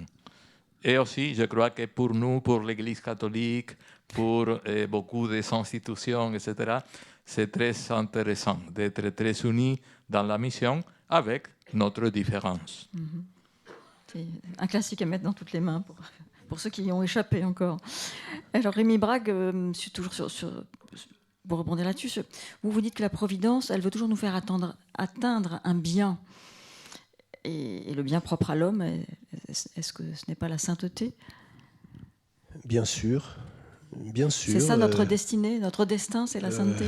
Et aussi, je crois que pour nous, pour l'Église catholique, pour beaucoup des institutions, etc., c'est très intéressant d'être très unis dans la mission avec notre différence. C'est un classique à mettre dans toutes les mains pour ceux qui y ont échappé encore. Alors Rémi Brague, toujours pour rebondir là-dessus, vous dites que la Providence, elle veut toujours nous faire atteindre un bien. Et le bien propre à l'homme, est-ce que ce n'est pas la sainteté ? Bien sûr. Bien sûr. C'est ça notre destinée, notre destin, c'est la sainteté ?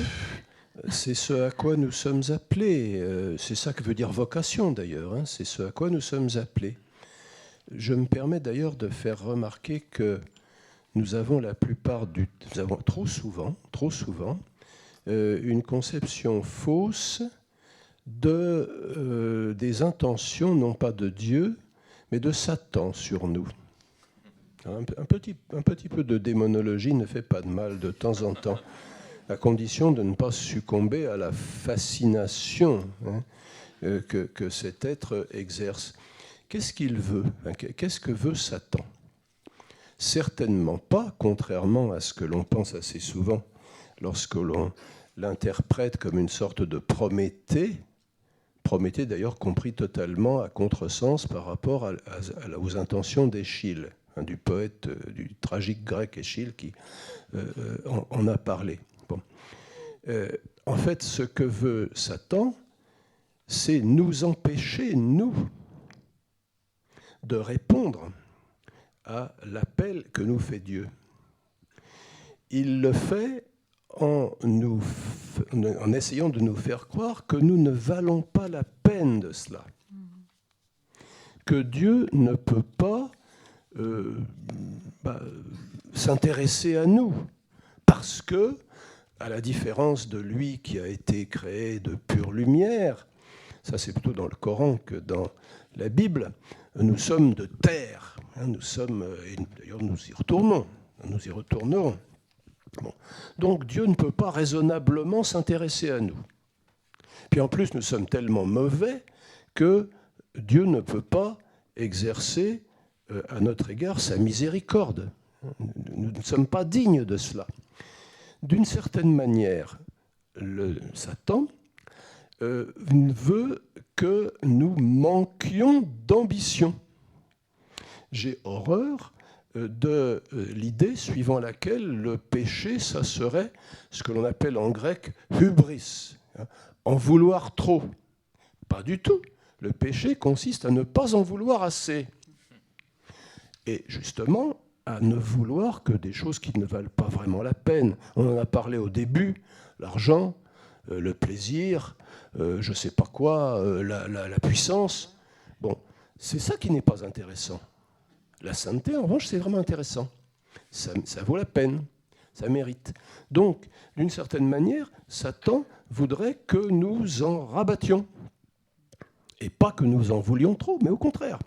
C'est ce à quoi nous sommes appelés. C'est ça que veut dire vocation d'ailleurs. C'est ce à quoi nous sommes appelés. Je me permets d'ailleurs de faire remarquer que nous avons trop souvent, une conception fausse des intentions, non pas de Dieu, mais de Satan sur nous. Un petit peu de démonologie ne fait pas de mal de temps en temps, à condition de ne pas succomber à la fascination que cet être exerce. Qu'est-ce qu'il veut ? Qu'est-ce que veut Satan ? Certainement pas, contrairement à ce que l'on pense assez souvent lorsque l'on l'interprète comme une sorte de Prométhée. Prométhée d'ailleurs compris totalement à contresens par rapport aux intentions d'Échille, du poète, du tragique grec Échille qui en a parlé. Bon. En fait, ce que veut Satan, c'est nous empêcher, nous, de répondre à l'appel que nous fait Dieu. Il le fait en essayant de nous faire croire que nous ne valons pas la peine de cela. Que Dieu ne peut pas s'intéresser à nous. Parce que, à la différence de lui qui a été créé de pure lumière, ça c'est plutôt dans le Coran que dans la Bible, nous sommes de terre. Nous sommes, et d'ailleurs nous y retournons, nous y retournerons. Bon. Donc Dieu ne peut pas raisonnablement s'intéresser à nous. Puis en plus, nous sommes tellement mauvais que Dieu ne peut pas exercer à notre égard sa miséricorde. Nous ne sommes pas dignes de cela. D'une certaine manière, Satan veut que nous manquions d'ambition. J'ai horreur de l'idée suivant laquelle le péché, ça serait ce que l'on appelle en grec hubris, en vouloir trop. Pas du tout. Le péché consiste à ne pas en vouloir assez. Et justement, à ne vouloir que des choses qui ne valent pas vraiment la peine. On en a parlé au début, l'argent, le plaisir, je ne sais pas quoi, la puissance. Bon, c'est ça qui n'est pas intéressant. La sainteté, en revanche, c'est vraiment intéressant. Ça vaut la peine, ça mérite. Donc, d'une certaine manière, Satan voudrait que nous en rabattions. Et pas que nous en voulions trop, mais au contraire.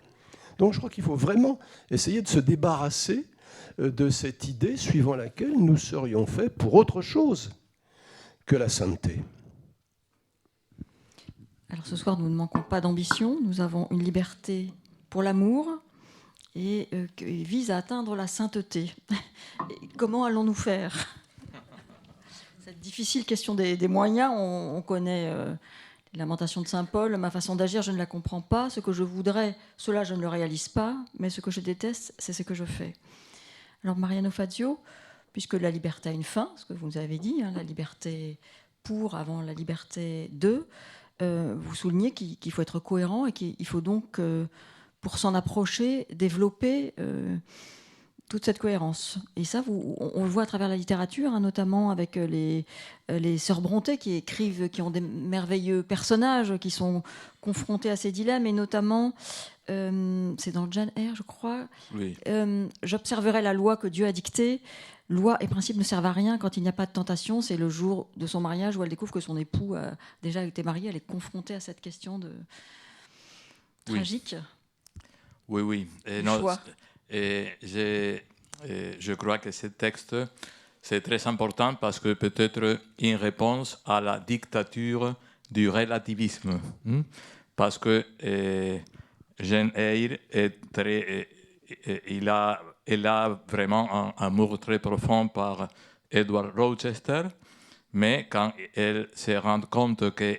Donc je crois qu'il faut vraiment essayer de se débarrasser de cette idée suivant laquelle nous serions faits pour autre chose que la sainteté. Alors ce soir, nous ne manquons pas d'ambition. Nous avons une liberté pour l'amour et qui vise à atteindre la sainteté. Et comment allons-nous faire? Cette difficile question des moyens, on connaît les lamentations de saint Paul. Ma façon d'agir, je ne la comprends pas. Ce que je voudrais, cela, je ne le réalise pas. Mais ce que je déteste, c'est ce que je fais. Alors Mariano Fazio, puisque la liberté a une fin, ce que vous nous avez dit, hein, la liberté pour avant la liberté de, vous soulignez qu'il faut être cohérent et qu'il faut donc, pour s'en approcher, développer toute cette cohérence. Et ça, on le voit à travers la littérature, hein, notamment avec les sœurs Brontë qui écrivent, qui ont des merveilleux personnages, qui sont confrontés à ces dilemmes, et notamment, c'est dans Jane Eyre, je crois, Oui. J'observerai la loi que Dieu a dictée. Loi et principe ne servent à rien quand il n'y a pas de tentation. C'est le jour de son mariage où elle découvre que son époux a déjà été marié. Elle est confrontée à cette question tragique. Oui. Et non, et je crois que ce texte, c'est très important parce que peut-être une réponse à la dictature du relativisme. Parce que Jane Eyre est très... elle a vraiment un amour très profond par Edward Rochester, mais quand elle se rend compte que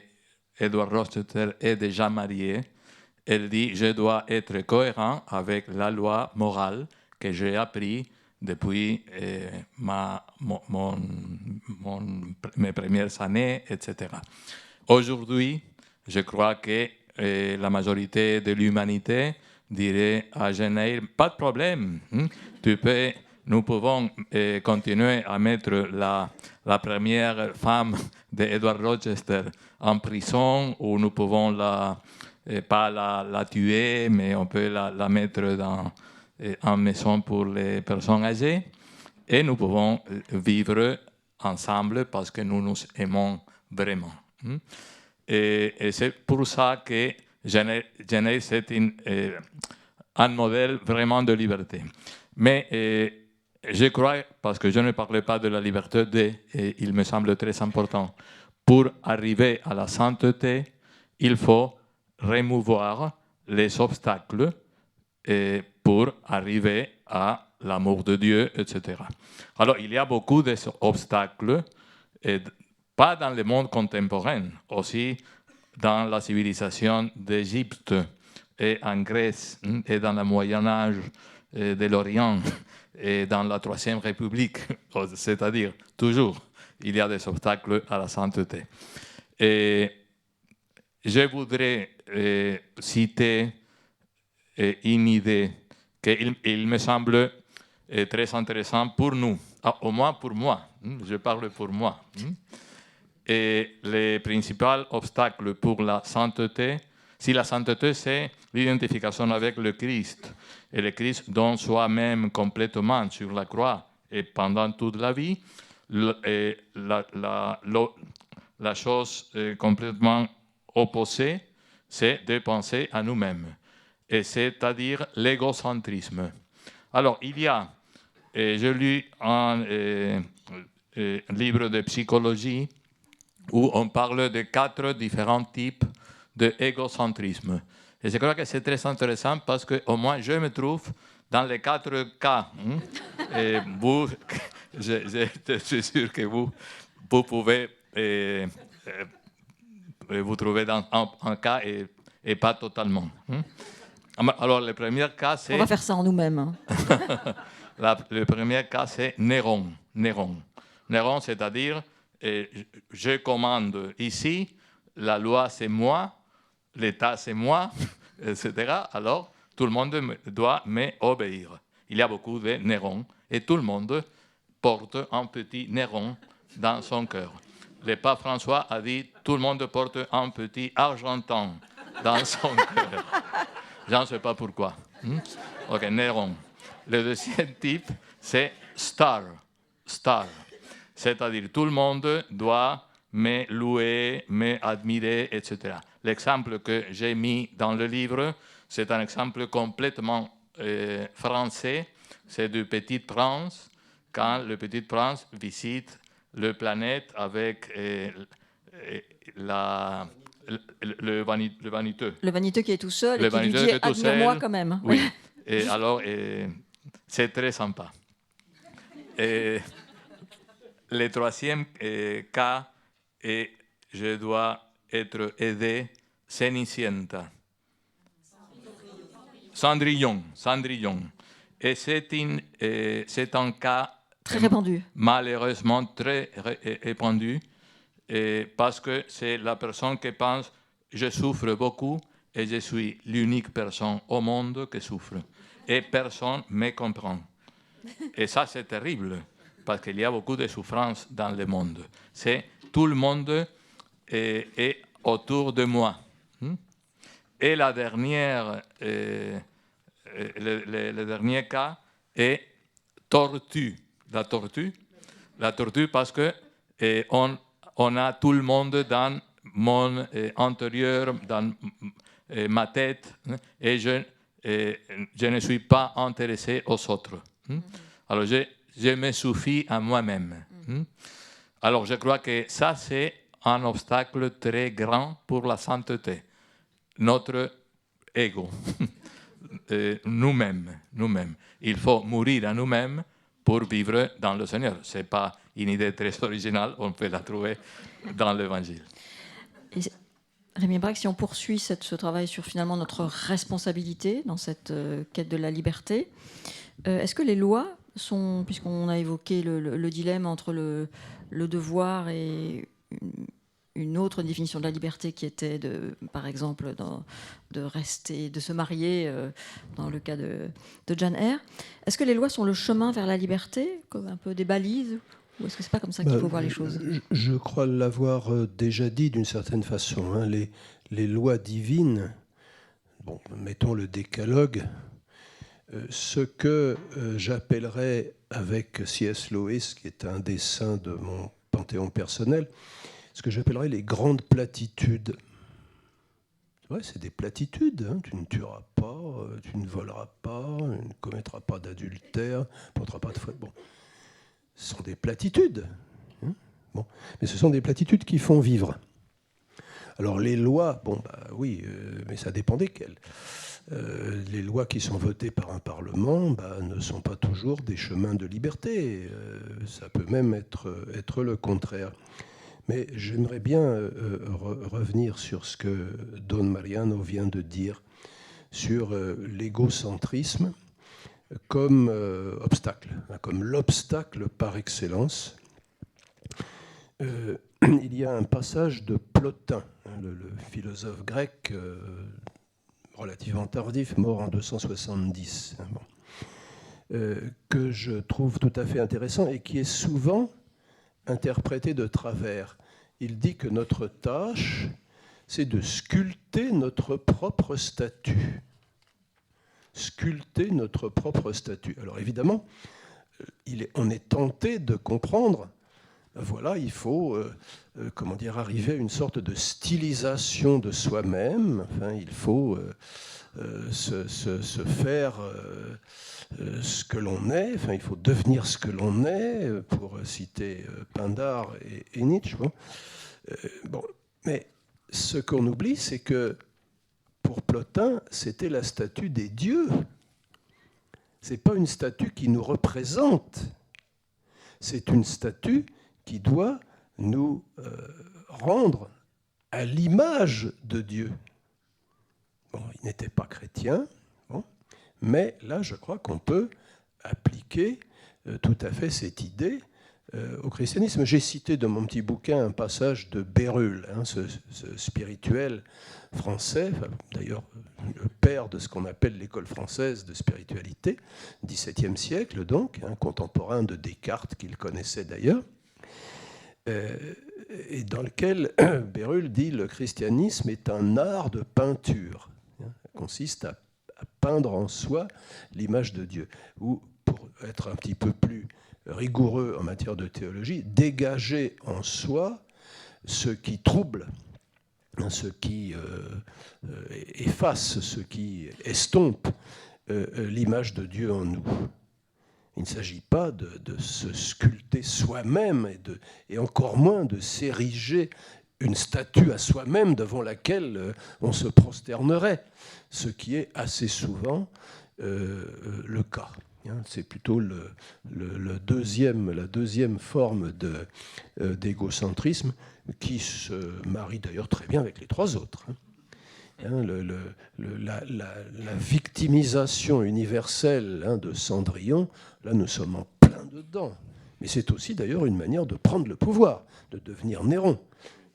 Edward Rochester est déjà marié, elle dit « Je dois être cohérent avec la loi morale que j'ai appris depuis mes premières années, etc. » Aujourd'hui, je crois que la majorité de l'humanité dirait à Jane Eyre, pas de problème, nous pouvons continuer à mettre la première femme d'Edward Rochester en prison, ou nous pouvons pas la tuer, mais on peut la mettre en maison pour les personnes âgées, et nous pouvons vivre ensemble parce que nous nous aimons vraiment. Et c'est pour ça que Jane Eyre, c'est un modèle vraiment de liberté. Mais je crois, parce que je ne parlais pas de la liberté et il me semble très important, pour arriver à la sainteté, il faut remouvoir les obstacles pour arriver à l'amour de Dieu, etc. Alors, il y a beaucoup d'obstacles, pas dans le monde contemporain, aussi dans la civilisation d'Égypte et en Grèce et dans le Moyen-Âge de l'Orient et dans la Troisième République, c'est-à-dire toujours, il y a des obstacles à la sainteté. Et je voudrais citer une idée qu'il me semble très intéressante pour nous, au moins pour moi, je parle pour moi. Et le principal obstacle pour la sainteté, si la sainteté c'est l'identification avec le Christ, et le Christ donne soi-même complètement sur la croix et pendant toute la vie, la chose complètement opposée, c'est de penser à nous-mêmes, et c'est-à-dire l'égocentrisme. Alors, il y a, j'ai lu un livre de psychologie où on parle de 4 différents types d'égocentrisme. Et je crois que c'est très intéressant parce qu'au moins je me trouve dans les 4 cas. Et vous, je suis sûr que vous pouvez vous trouver dans un cas et pas totalement. Alors, le premier cas, c'est... On va faire ça en nous-mêmes. Le premier cas, c'est Néron. Néron, c'est-à-dire, je commande ici, la loi, c'est moi, l'État, c'est moi, etc. Alors, tout le monde doit m'obéir. Il y a beaucoup de Néron, et tout le monde porte un petit Néron dans son cœur. Le pape François a dit, tout le monde porte un petit Argentan dans son cœur. Je ne sais pas pourquoi. Ok, Néron. Le deuxième type, c'est Star. C'est-à-dire, tout le monde doit me louer, m'admirer, etc. L'exemple que j'ai mis dans le livre, c'est un exemple complètement français, c'est du Petit Prince, quand le Petit Prince visite la planète avec le vaniteux. Le vaniteux qui est tout seul Le et qui lui vaniteux dit qui est tout admire-moi seul. quand même. Oui, et alors c'est très sympa. Et le troisième cas, et je dois être aidé, Cenicienta. Cendrillon. Et c'est un cas Très répandu. Malheureusement très répandu, parce que c'est la personne qui pense je souffre beaucoup et je suis l'unique personne au monde qui souffre. Et personne ne me comprend. Et ça, c'est terrible, parce qu'il y a beaucoup de souffrance dans le monde. C'est tout le monde est autour de moi. Et la dernière, le dernier cas est tortue. La tortue parce que on a tout le monde dans mon intérieur, dans ma tête, et je ne suis pas intéressé aux autres. Alors je me suffis à moi-même. Alors je crois que ça, c'est un obstacle très grand pour la sainteté. Notre ego, nous-mêmes. Il faut mourir à nous-mêmes pour vivre dans le Seigneur. Ce n'est pas une idée très originale, on peut la trouver dans l'Évangile. Rémi Braque, si on poursuit ce travail sur finalement notre responsabilité dans cette quête de la liberté, est-ce que les lois sont, puisqu'on a évoqué le dilemme entre le devoir et une autre définition de la liberté qui était, par exemple, de se marier, dans le cas de Jane Eyre. Est-ce que les lois sont le chemin vers la liberté, comme un peu des balises, ou est-ce que c'est pas comme ça qu'il faut voir les choses ? Je crois l'avoir déjà dit d'une certaine façon. Hein. Les lois divines, bon, mettons le décalogue, ce que j'appellerais avec C.S. Lewis, qui est un des saints de mon panthéon personnel, ce que j'appellerais les grandes platitudes. Ouais, c'est des platitudes. Hein. Tu ne tueras pas, tu ne voleras pas, tu ne commettras pas d'adultère, ne porteras pas de faute. Bon, ce sont des platitudes. Hein. Bon. Mais ce sont des platitudes qui font vivre. Alors les lois, oui, mais ça dépend desquelles. Les lois qui sont votées par un Parlement ne sont pas toujours des chemins de liberté. Ça peut même être le contraire. Mais j'aimerais bien revenir sur ce que Don Mariano vient de dire sur l'égocentrisme comme obstacle, comme l'obstacle par excellence. Il y a un passage de Plotin, le philosophe grec relativement tardif, mort en 270, que je trouve tout à fait intéressant et qui est souvent interprété de travers. Il dit que notre tâche, c'est de sculpter notre propre statut. Sculpter notre propre statut. Alors évidemment, on est tenté de comprendre, voilà, il faut arriver à une sorte de stylisation de soi-même. Enfin, il faut se faire ce que l'on est, enfin, il faut devenir ce que l'on est, pour citer Pindare et Nietzsche. Mais ce qu'on oublie, c'est que pour Plotin, c'était la statue des dieux. Ce n'est pas une statue qui nous représente, c'est une statue qui doit nous rendre à l'image de Dieu. Bon, il n'était pas chrétien, mais là, je crois qu'on peut appliquer tout à fait cette idée au christianisme. J'ai cité dans mon petit bouquin un passage de Bérulle, ce spirituel français, d'ailleurs le père de ce qu'on appelle l'école française de spiritualité, XVIIe siècle donc, contemporain de Descartes qu'il connaissait d'ailleurs, et dans lequel Bérulle dit le christianisme est un art de peinture, consiste à peindre en soi l'image de Dieu, ou pour être un petit peu plus rigoureux en matière de théologie, dégager en soi ce qui trouble ce qui efface, ce qui estompe l'image de Dieu en nous. Il ne s'agit pas de se sculpter soi-même et encore moins de s'ériger une statue à soi-même devant laquelle on se prosternerait, ce qui est assez souvent le cas. C'est plutôt la deuxième forme d'égocentrisme qui se marie d'ailleurs très bien avec les trois autres. La victimisation universelle de Cendrillon, là nous sommes en plein dedans. Mais c'est aussi d'ailleurs une manière de prendre le pouvoir, de devenir Néron,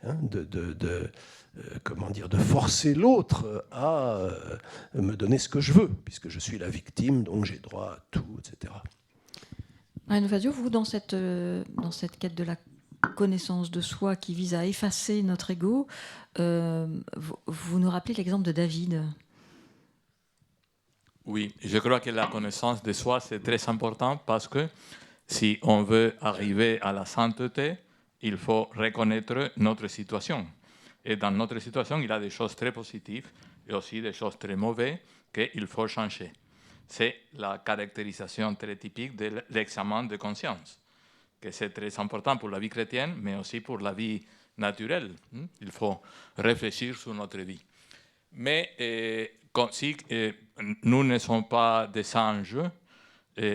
de forcer l'autre à me donner ce que je veux, puisque je suis la victime, donc j'ai droit à tout, etc. Mariano Fazio, vous, dans cette quête de la connaissance de soi qui vise à effacer notre ego, vous nous rappelez l'exemple de David. Oui, je crois que la connaissance de soi, c'est très important parce que si on veut arriver à la sainteté, il faut reconnaître notre situation. Et dans notre situation, il y a des choses très positives et aussi des choses très mauvaises qu'il faut changer. C'est la caractérisation très typique de l'examen de conscience, que c'est très important pour la vie chrétienne, mais aussi pour la vie naturelle. Il faut réfléchir sur notre vie. Mais si nous ne sommes pas des anges,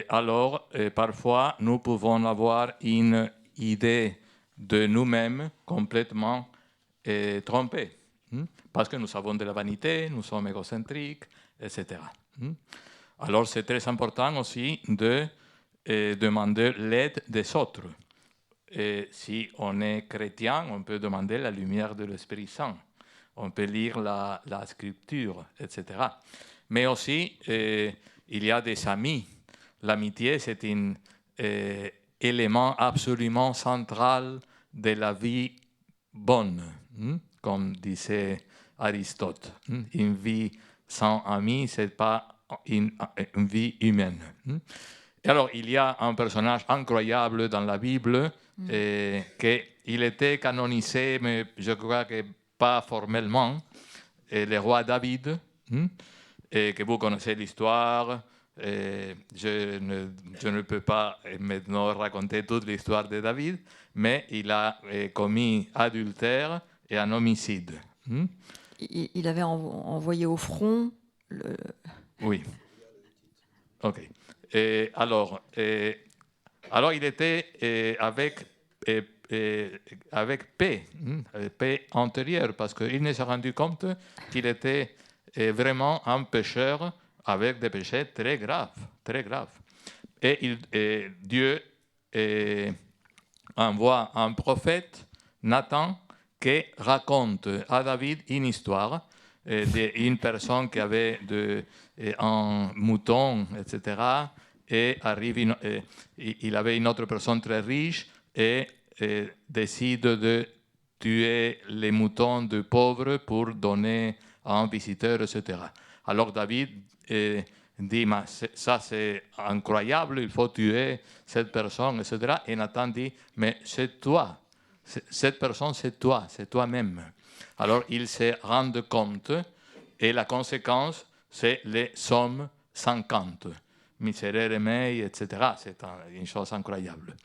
alors parfois nous pouvons avoir une idée de nous-mêmes complètement trompée, parce que nous avons de la vanité, nous sommes égocentriques, etc. Alors c'est très important aussi de demander l'aide des autres. Et si on est chrétien, on peut demander la lumière de l'Esprit Saint. On peut lire la Scripture, etc. Mais aussi, il y a des amis. L'amitié, c'est un élément absolument central de la vie bonne, comme disait Aristote. Une vie sans amis, ce n'est pas une vie humaine. Et alors, il y a un personnage incroyable dans la Bible, qu'il était canonisé, mais je crois que pas formellement, le roi David, et que vous connaissez l'histoire. Je ne peux pas maintenant raconter toute l'histoire de David, mais il a commis adultère et un homicide. Il avait envoyé au front Oui. OK. Alors, il était avec paix antérieure, parce qu'il ne s'est rendu compte qu'il était vraiment un pécheur avec des péchés très graves, très graves. Et Dieu envoie un prophète, Nathan, qui raconte à David une histoire d'une personne qui avait un mouton, etc. Et il avait une autre personne très riche et décide de tuer les moutons de pauvres pour donner à un visiteur, etc. Alors David dit, ça c'est incroyable, il faut tuer cette personne, etc. Et Nathan dit, mais c'est toi, cette personne c'est toi, c'est toi-même. Alors il se rend compte et la conséquence c'est les sommes 50. Miserere mei, etc. C'est une chose incroyable.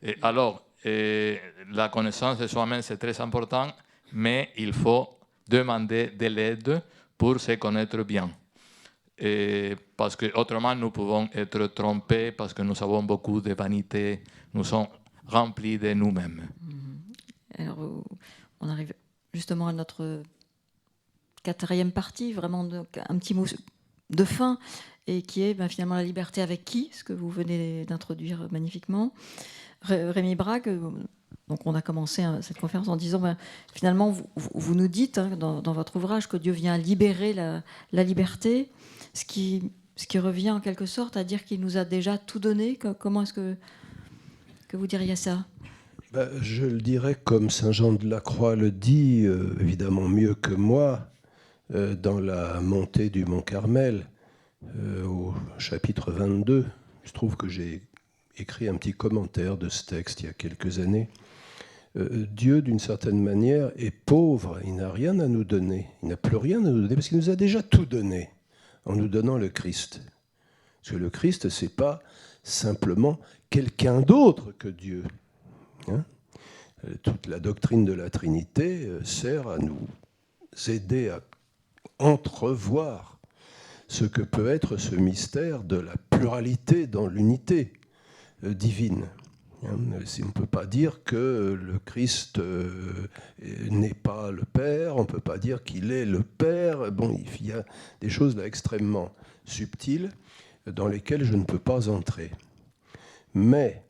Et alors, la connaissance de soi-même, c'est très important, mais il faut demander de l'aide pour se connaître bien. Parce qu'autrement, nous pouvons être trompés parce que nous avons beaucoup de vanité, nous sommes remplis de nous-mêmes. Alors, on arrive justement à notre quatrième partie, vraiment un petit mot de fin, et qui est finalement la liberté avec qui, ce que vous venez d'introduire magnifiquement. Rémi Brague, donc on a commencé cette conférence en disant, finalement, vous nous dites dans votre ouvrage que Dieu vient libérer la liberté, ce qui revient en quelque sorte à dire qu'il nous a déjà tout donné. Comment est-ce que vous diriez ça ? Je le dirais comme Saint Jean de la Croix le dit, évidemment mieux que moi, dans la montée du Mont Carmel, au chapitre 22. Je trouve que j'ai écrit un petit commentaire de ce texte il y a quelques années. Dieu, d'une certaine manière, est pauvre, il n'a rien à nous donner, il n'a plus rien à nous donner, parce qu'il nous a déjà tout donné en nous donnant le Christ. Parce que le Christ, ce n'est pas simplement quelqu'un d'autre que Dieu. Hein ? Toute la doctrine de la Trinité sert à nous aider à entrevoir ce que peut être ce mystère de la pluralité dans l'unité divine. On ne peut pas dire que le Christ n'est pas le Père, on ne peut pas dire qu'il est le Père. Bon, il y a des choses là extrêmement subtiles dans lesquelles je ne peux pas entrer. Mais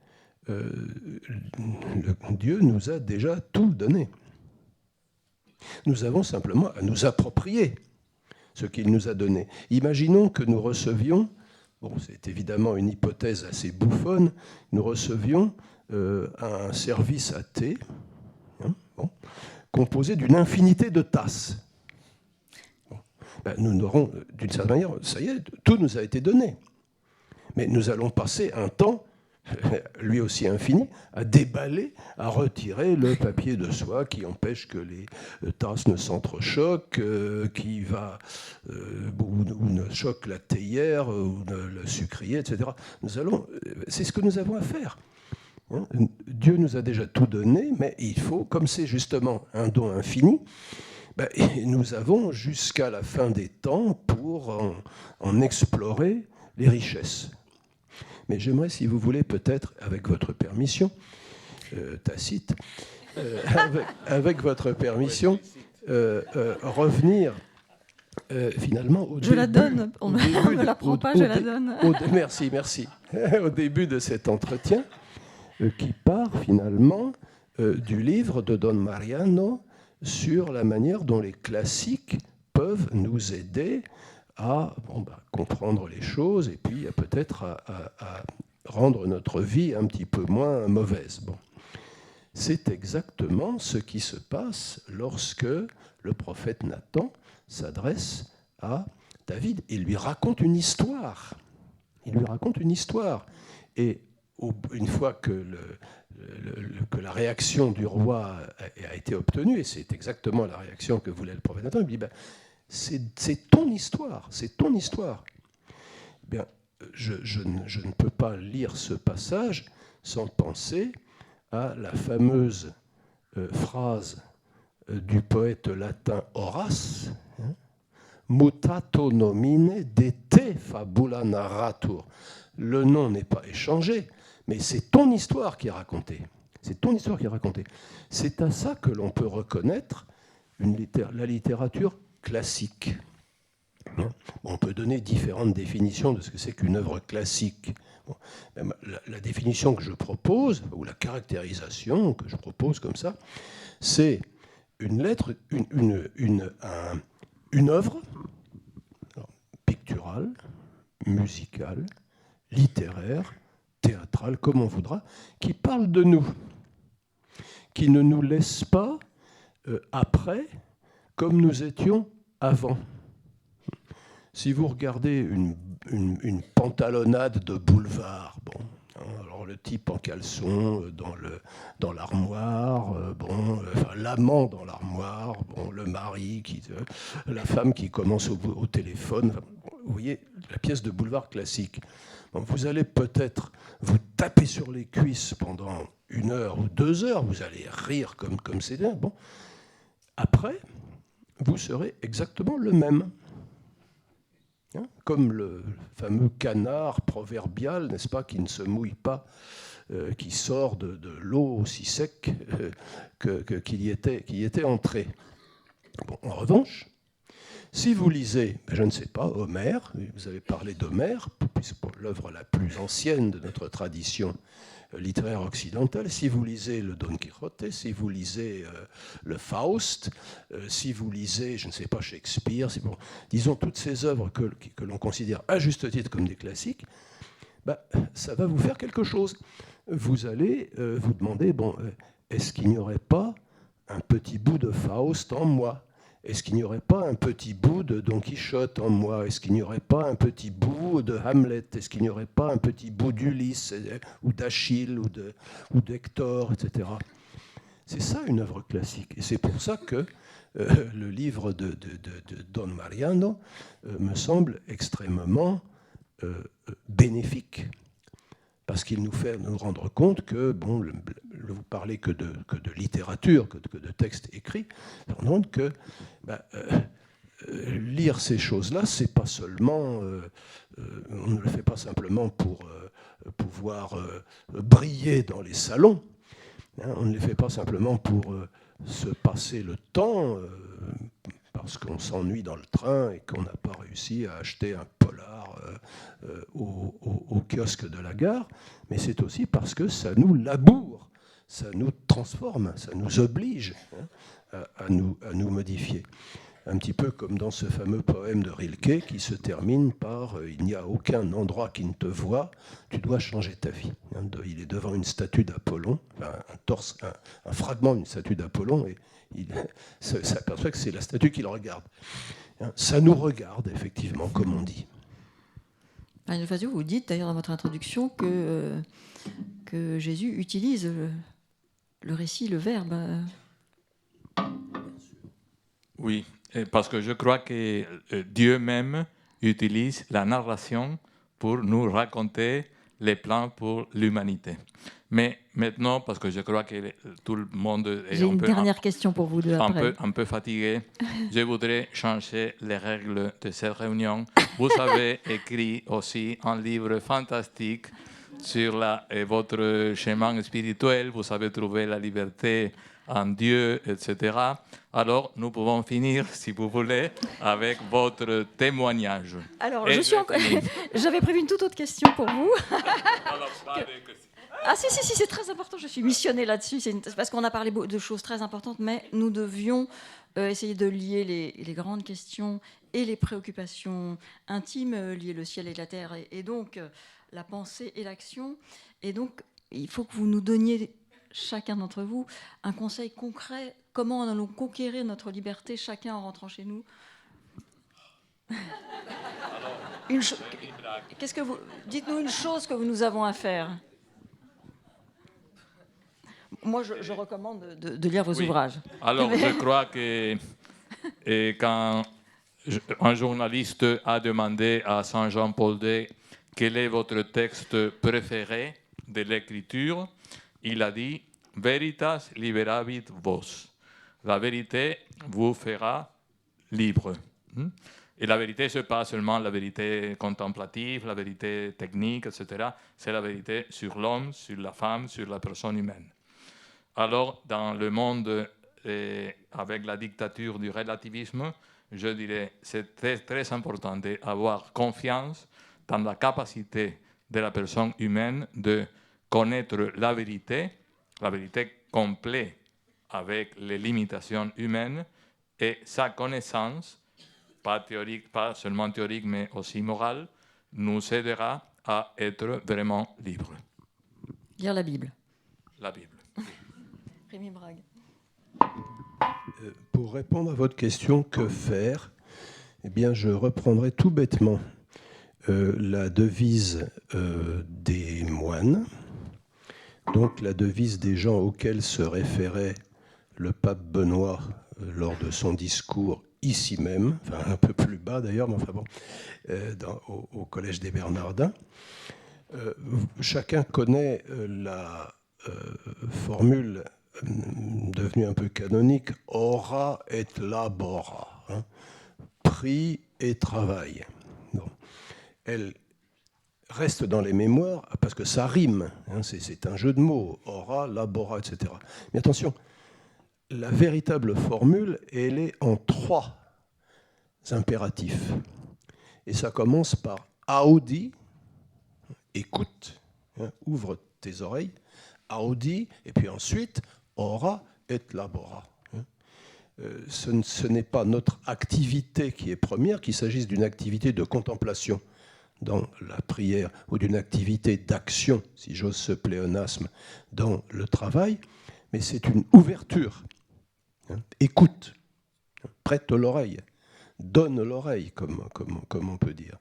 Dieu nous a déjà tout donné. Nous avons simplement à nous approprier ce qu'il nous a donné. Imaginons que nous recevions, bon, c'est évidemment une hypothèse assez bouffonne, nous recevions un service à thé, composé d'une infinité de tasses. Bon, ben, nous n'aurons, d'une certaine manière, ça y est, tout nous a été donné. Mais nous allons passer un temps, lui aussi infini, à déballer, à retirer le papier de soie qui empêche que les tasses ne s'entrechoquent, qui va ou ne choque la théière, ou le sucrier, etc. C'est ce que nous avons à faire. Dieu nous a déjà tout donné, mais il faut, comme c'est justement un don infini, ben, nous avons jusqu'à la fin des temps pour en explorer les richesses. Mais j'aimerais, si vous voulez, peut-être, avec votre permission, tacite, avec votre permission, revenir finalement au début. Je la donne, on ne me la prend pas, je la donne. Merci. Au début de cet entretien, qui part finalement du livre de Don Mariano sur la manière dont les classiques peuvent nous aider à comprendre les choses et puis peut-être à rendre notre vie un petit peu moins mauvaise. Bon. C'est exactement ce qui se passe lorsque le prophète Nathan s'adresse à David et lui raconte une histoire. Il lui raconte une histoire. Et une fois que la réaction du roi a été obtenue, et c'est exactement la réaction que voulait le prophète Nathan, il dit c'est ton histoire, c'est ton histoire. Bien, je ne peux pas lire ce passage sans penser à la fameuse phrase du poète latin Horace, mutato nomine de te fabula narratur. Le nom n'est pas échangé, mais c'est ton histoire qui est racontée. C'est ton histoire qui est racontée. C'est à ça que l'on peut reconnaître la littérature classique. On peut donner différentes définitions de ce que c'est qu'une œuvre classique. Bon, la définition que je propose, ou la caractérisation que je propose comme ça, c'est une œuvre picturale, musicale, littéraire, théâtrale, comme on voudra, qui parle de nous, qui ne nous laisse pas après comme nous étions avant. Si vous regardez une pantalonnade de boulevard, bon, alors le type en caleçon dans l'armoire, l'amant dans l'armoire, le mari, la femme qui commence au téléphone, vous voyez la pièce de boulevard classique. Bon, vous allez peut-être vous taper sur les cuisses pendant 1 heure ou 2 heures, vous allez rire comme c'est bien. Bon. Après, vous serez exactement le même. Comme le fameux canard proverbial, n'est-ce pas, qui ne se mouille pas, qui sort de l'eau aussi sec qu'il y était entré. Bon, en revanche, si vous lisez, je ne sais pas, Homère, vous avez parlé d'Homère, puisque c'est l'œuvre la plus ancienne de notre tradition littéraire occidentale, si vous lisez le Don Quixote, si vous lisez le Faust, si vous lisez, je ne sais pas, Shakespeare, disons toutes ces œuvres que l'on considère à juste titre comme des classiques, ça va vous faire quelque chose. Vous allez vous demander, est-ce qu'il n'y aurait pas un petit bout de Faust en moi ? Est-ce qu'il n'y aurait pas un petit bout de Don Quichotte en moi ? Est-ce qu'il n'y aurait pas un petit bout de Hamlet ? Est-ce qu'il n'y aurait pas un petit bout d'Ulysse ou d'Achille ou d'Hector, etc. C'est ça une œuvre classique. Et c'est pour ça que le livre de Don Mariano me semble extrêmement bénéfique. Parce qu'il nous fait nous rendre compte que, bon, vous parlez que de littérature, que de textes écrits, on note que lire ces choses-là, c'est pas seulement, on ne le fait pas simplement pour pouvoir briller dans les salons, hein, on ne le fait pas simplement pour se passer le temps, parce qu'on s'ennuie dans le train et qu'on n'a pas réussi à acheter un polar au kiosque de la gare, mais c'est aussi parce que ça nous laboure, ça nous transforme, ça nous oblige, hein, à nous modifier. Un petit peu comme dans ce fameux poème de Rilke qui se termine par « Il n'y a aucun endroit qui ne te voit, tu dois changer ta vie ». Il est devant une statue d'Apollon, un fragment d'une statue d'Apollon, et il s'aperçoit que c'est la statue qui le regarde. Ça nous regarde, effectivement, comme on dit. Anne Fazio, vous dites d'ailleurs dans votre introduction que Jésus utilise le récit, le verbe. Oui, parce que je crois que Dieu même utilise la narration pour nous raconter les plans pour l'humanité. Mais maintenant, parce que je crois que tout le monde est J'ai une dernière question pour vous deux après. Un peu fatigué, je voudrais changer les règles de cette réunion. Vous avez écrit aussi un livre fantastique sur votre chemin spirituel. Vous avez trouvé la liberté en Dieu, etc. Alors, nous pouvons finir, si vous voulez, avec votre témoignage. Alors, j'avais prévu une toute autre question pour vous. Alors, Ah si, c'est très important, je suis missionnée là-dessus, parce qu'on a parlé de choses très importantes, mais nous devions essayer de lier les grandes questions et les préoccupations intimes, lier le ciel et la terre, et donc la pensée et l'action. Et donc, il faut que vous nous donniez, chacun d'entre vous, un conseil concret, comment allons conquérir notre liberté, chacun en rentrant chez nous. Dites-nous une chose que nous avons à faire. Moi, je recommande de lire vos ouvrages. Alors, je crois que quand un journaliste a demandé à Saint Jean-Paul II quel est votre texte préféré de l'écriture, il a dit « Veritas liberavit vos ». La vérité vous fera libre. Et la vérité, ce n'est pas seulement la vérité contemplative, la vérité technique, etc. C'est la vérité sur l'homme, sur la femme, sur la personne humaine. Alors, dans le monde avec la dictature du relativisme, je dirais que c'est très, très important d'avoir confiance dans la capacité de la personne humaine de connaître la vérité complète avec les limitations humaines, et sa connaissance, pas théorique, pas seulement théorique, mais aussi morale, nous aidera à être vraiment libres. Lire la Bible. La Bible. Rémi Brague. Pour répondre à votre question, que faire ? Eh bien, je reprendrai tout bêtement la devise des moines, donc la devise des gens auxquels se référait le pape Benoît lors de son discours ici même, enfin un peu plus bas d'ailleurs, mais enfin bon, au Collège des Bernardins. Chacun connaît la formule devenue un peu canonique, ora et labora, hein, prie et travail. Bon. Elle reste dans les mémoires parce que ça rime, hein, c'est un jeu de mots, ora, labora, etc. Mais attention, la véritable formule, elle est en 3 impératifs. Et ça commence par audi, écoute, hein, ouvre tes oreilles, audi, et puis ensuite ora et labora. Ce n'est pas notre activité qui est première, qu'il s'agisse d'une activité de contemplation dans la prière ou d'une activité d'action, si j'ose ce pléonasme, dans le travail, mais c'est une ouverture. Écoute, prête l'oreille, donne l'oreille, comme on peut dire.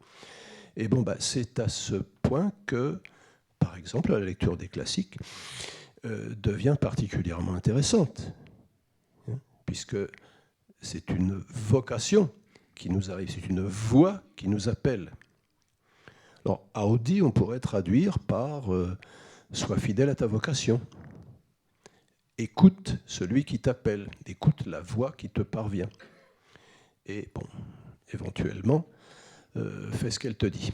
Et bon, c'est à ce point que, par exemple, à la lecture des classiques, devient particulièrement intéressante, hein, puisque c'est une vocation qui nous arrive, c'est une voix qui nous appelle. Alors, Audi, on pourrait traduire par sois fidèle à ta vocation. Écoute celui qui t'appelle, écoute la voix qui te parvient. Et bon, éventuellement, fais ce qu'elle te dit.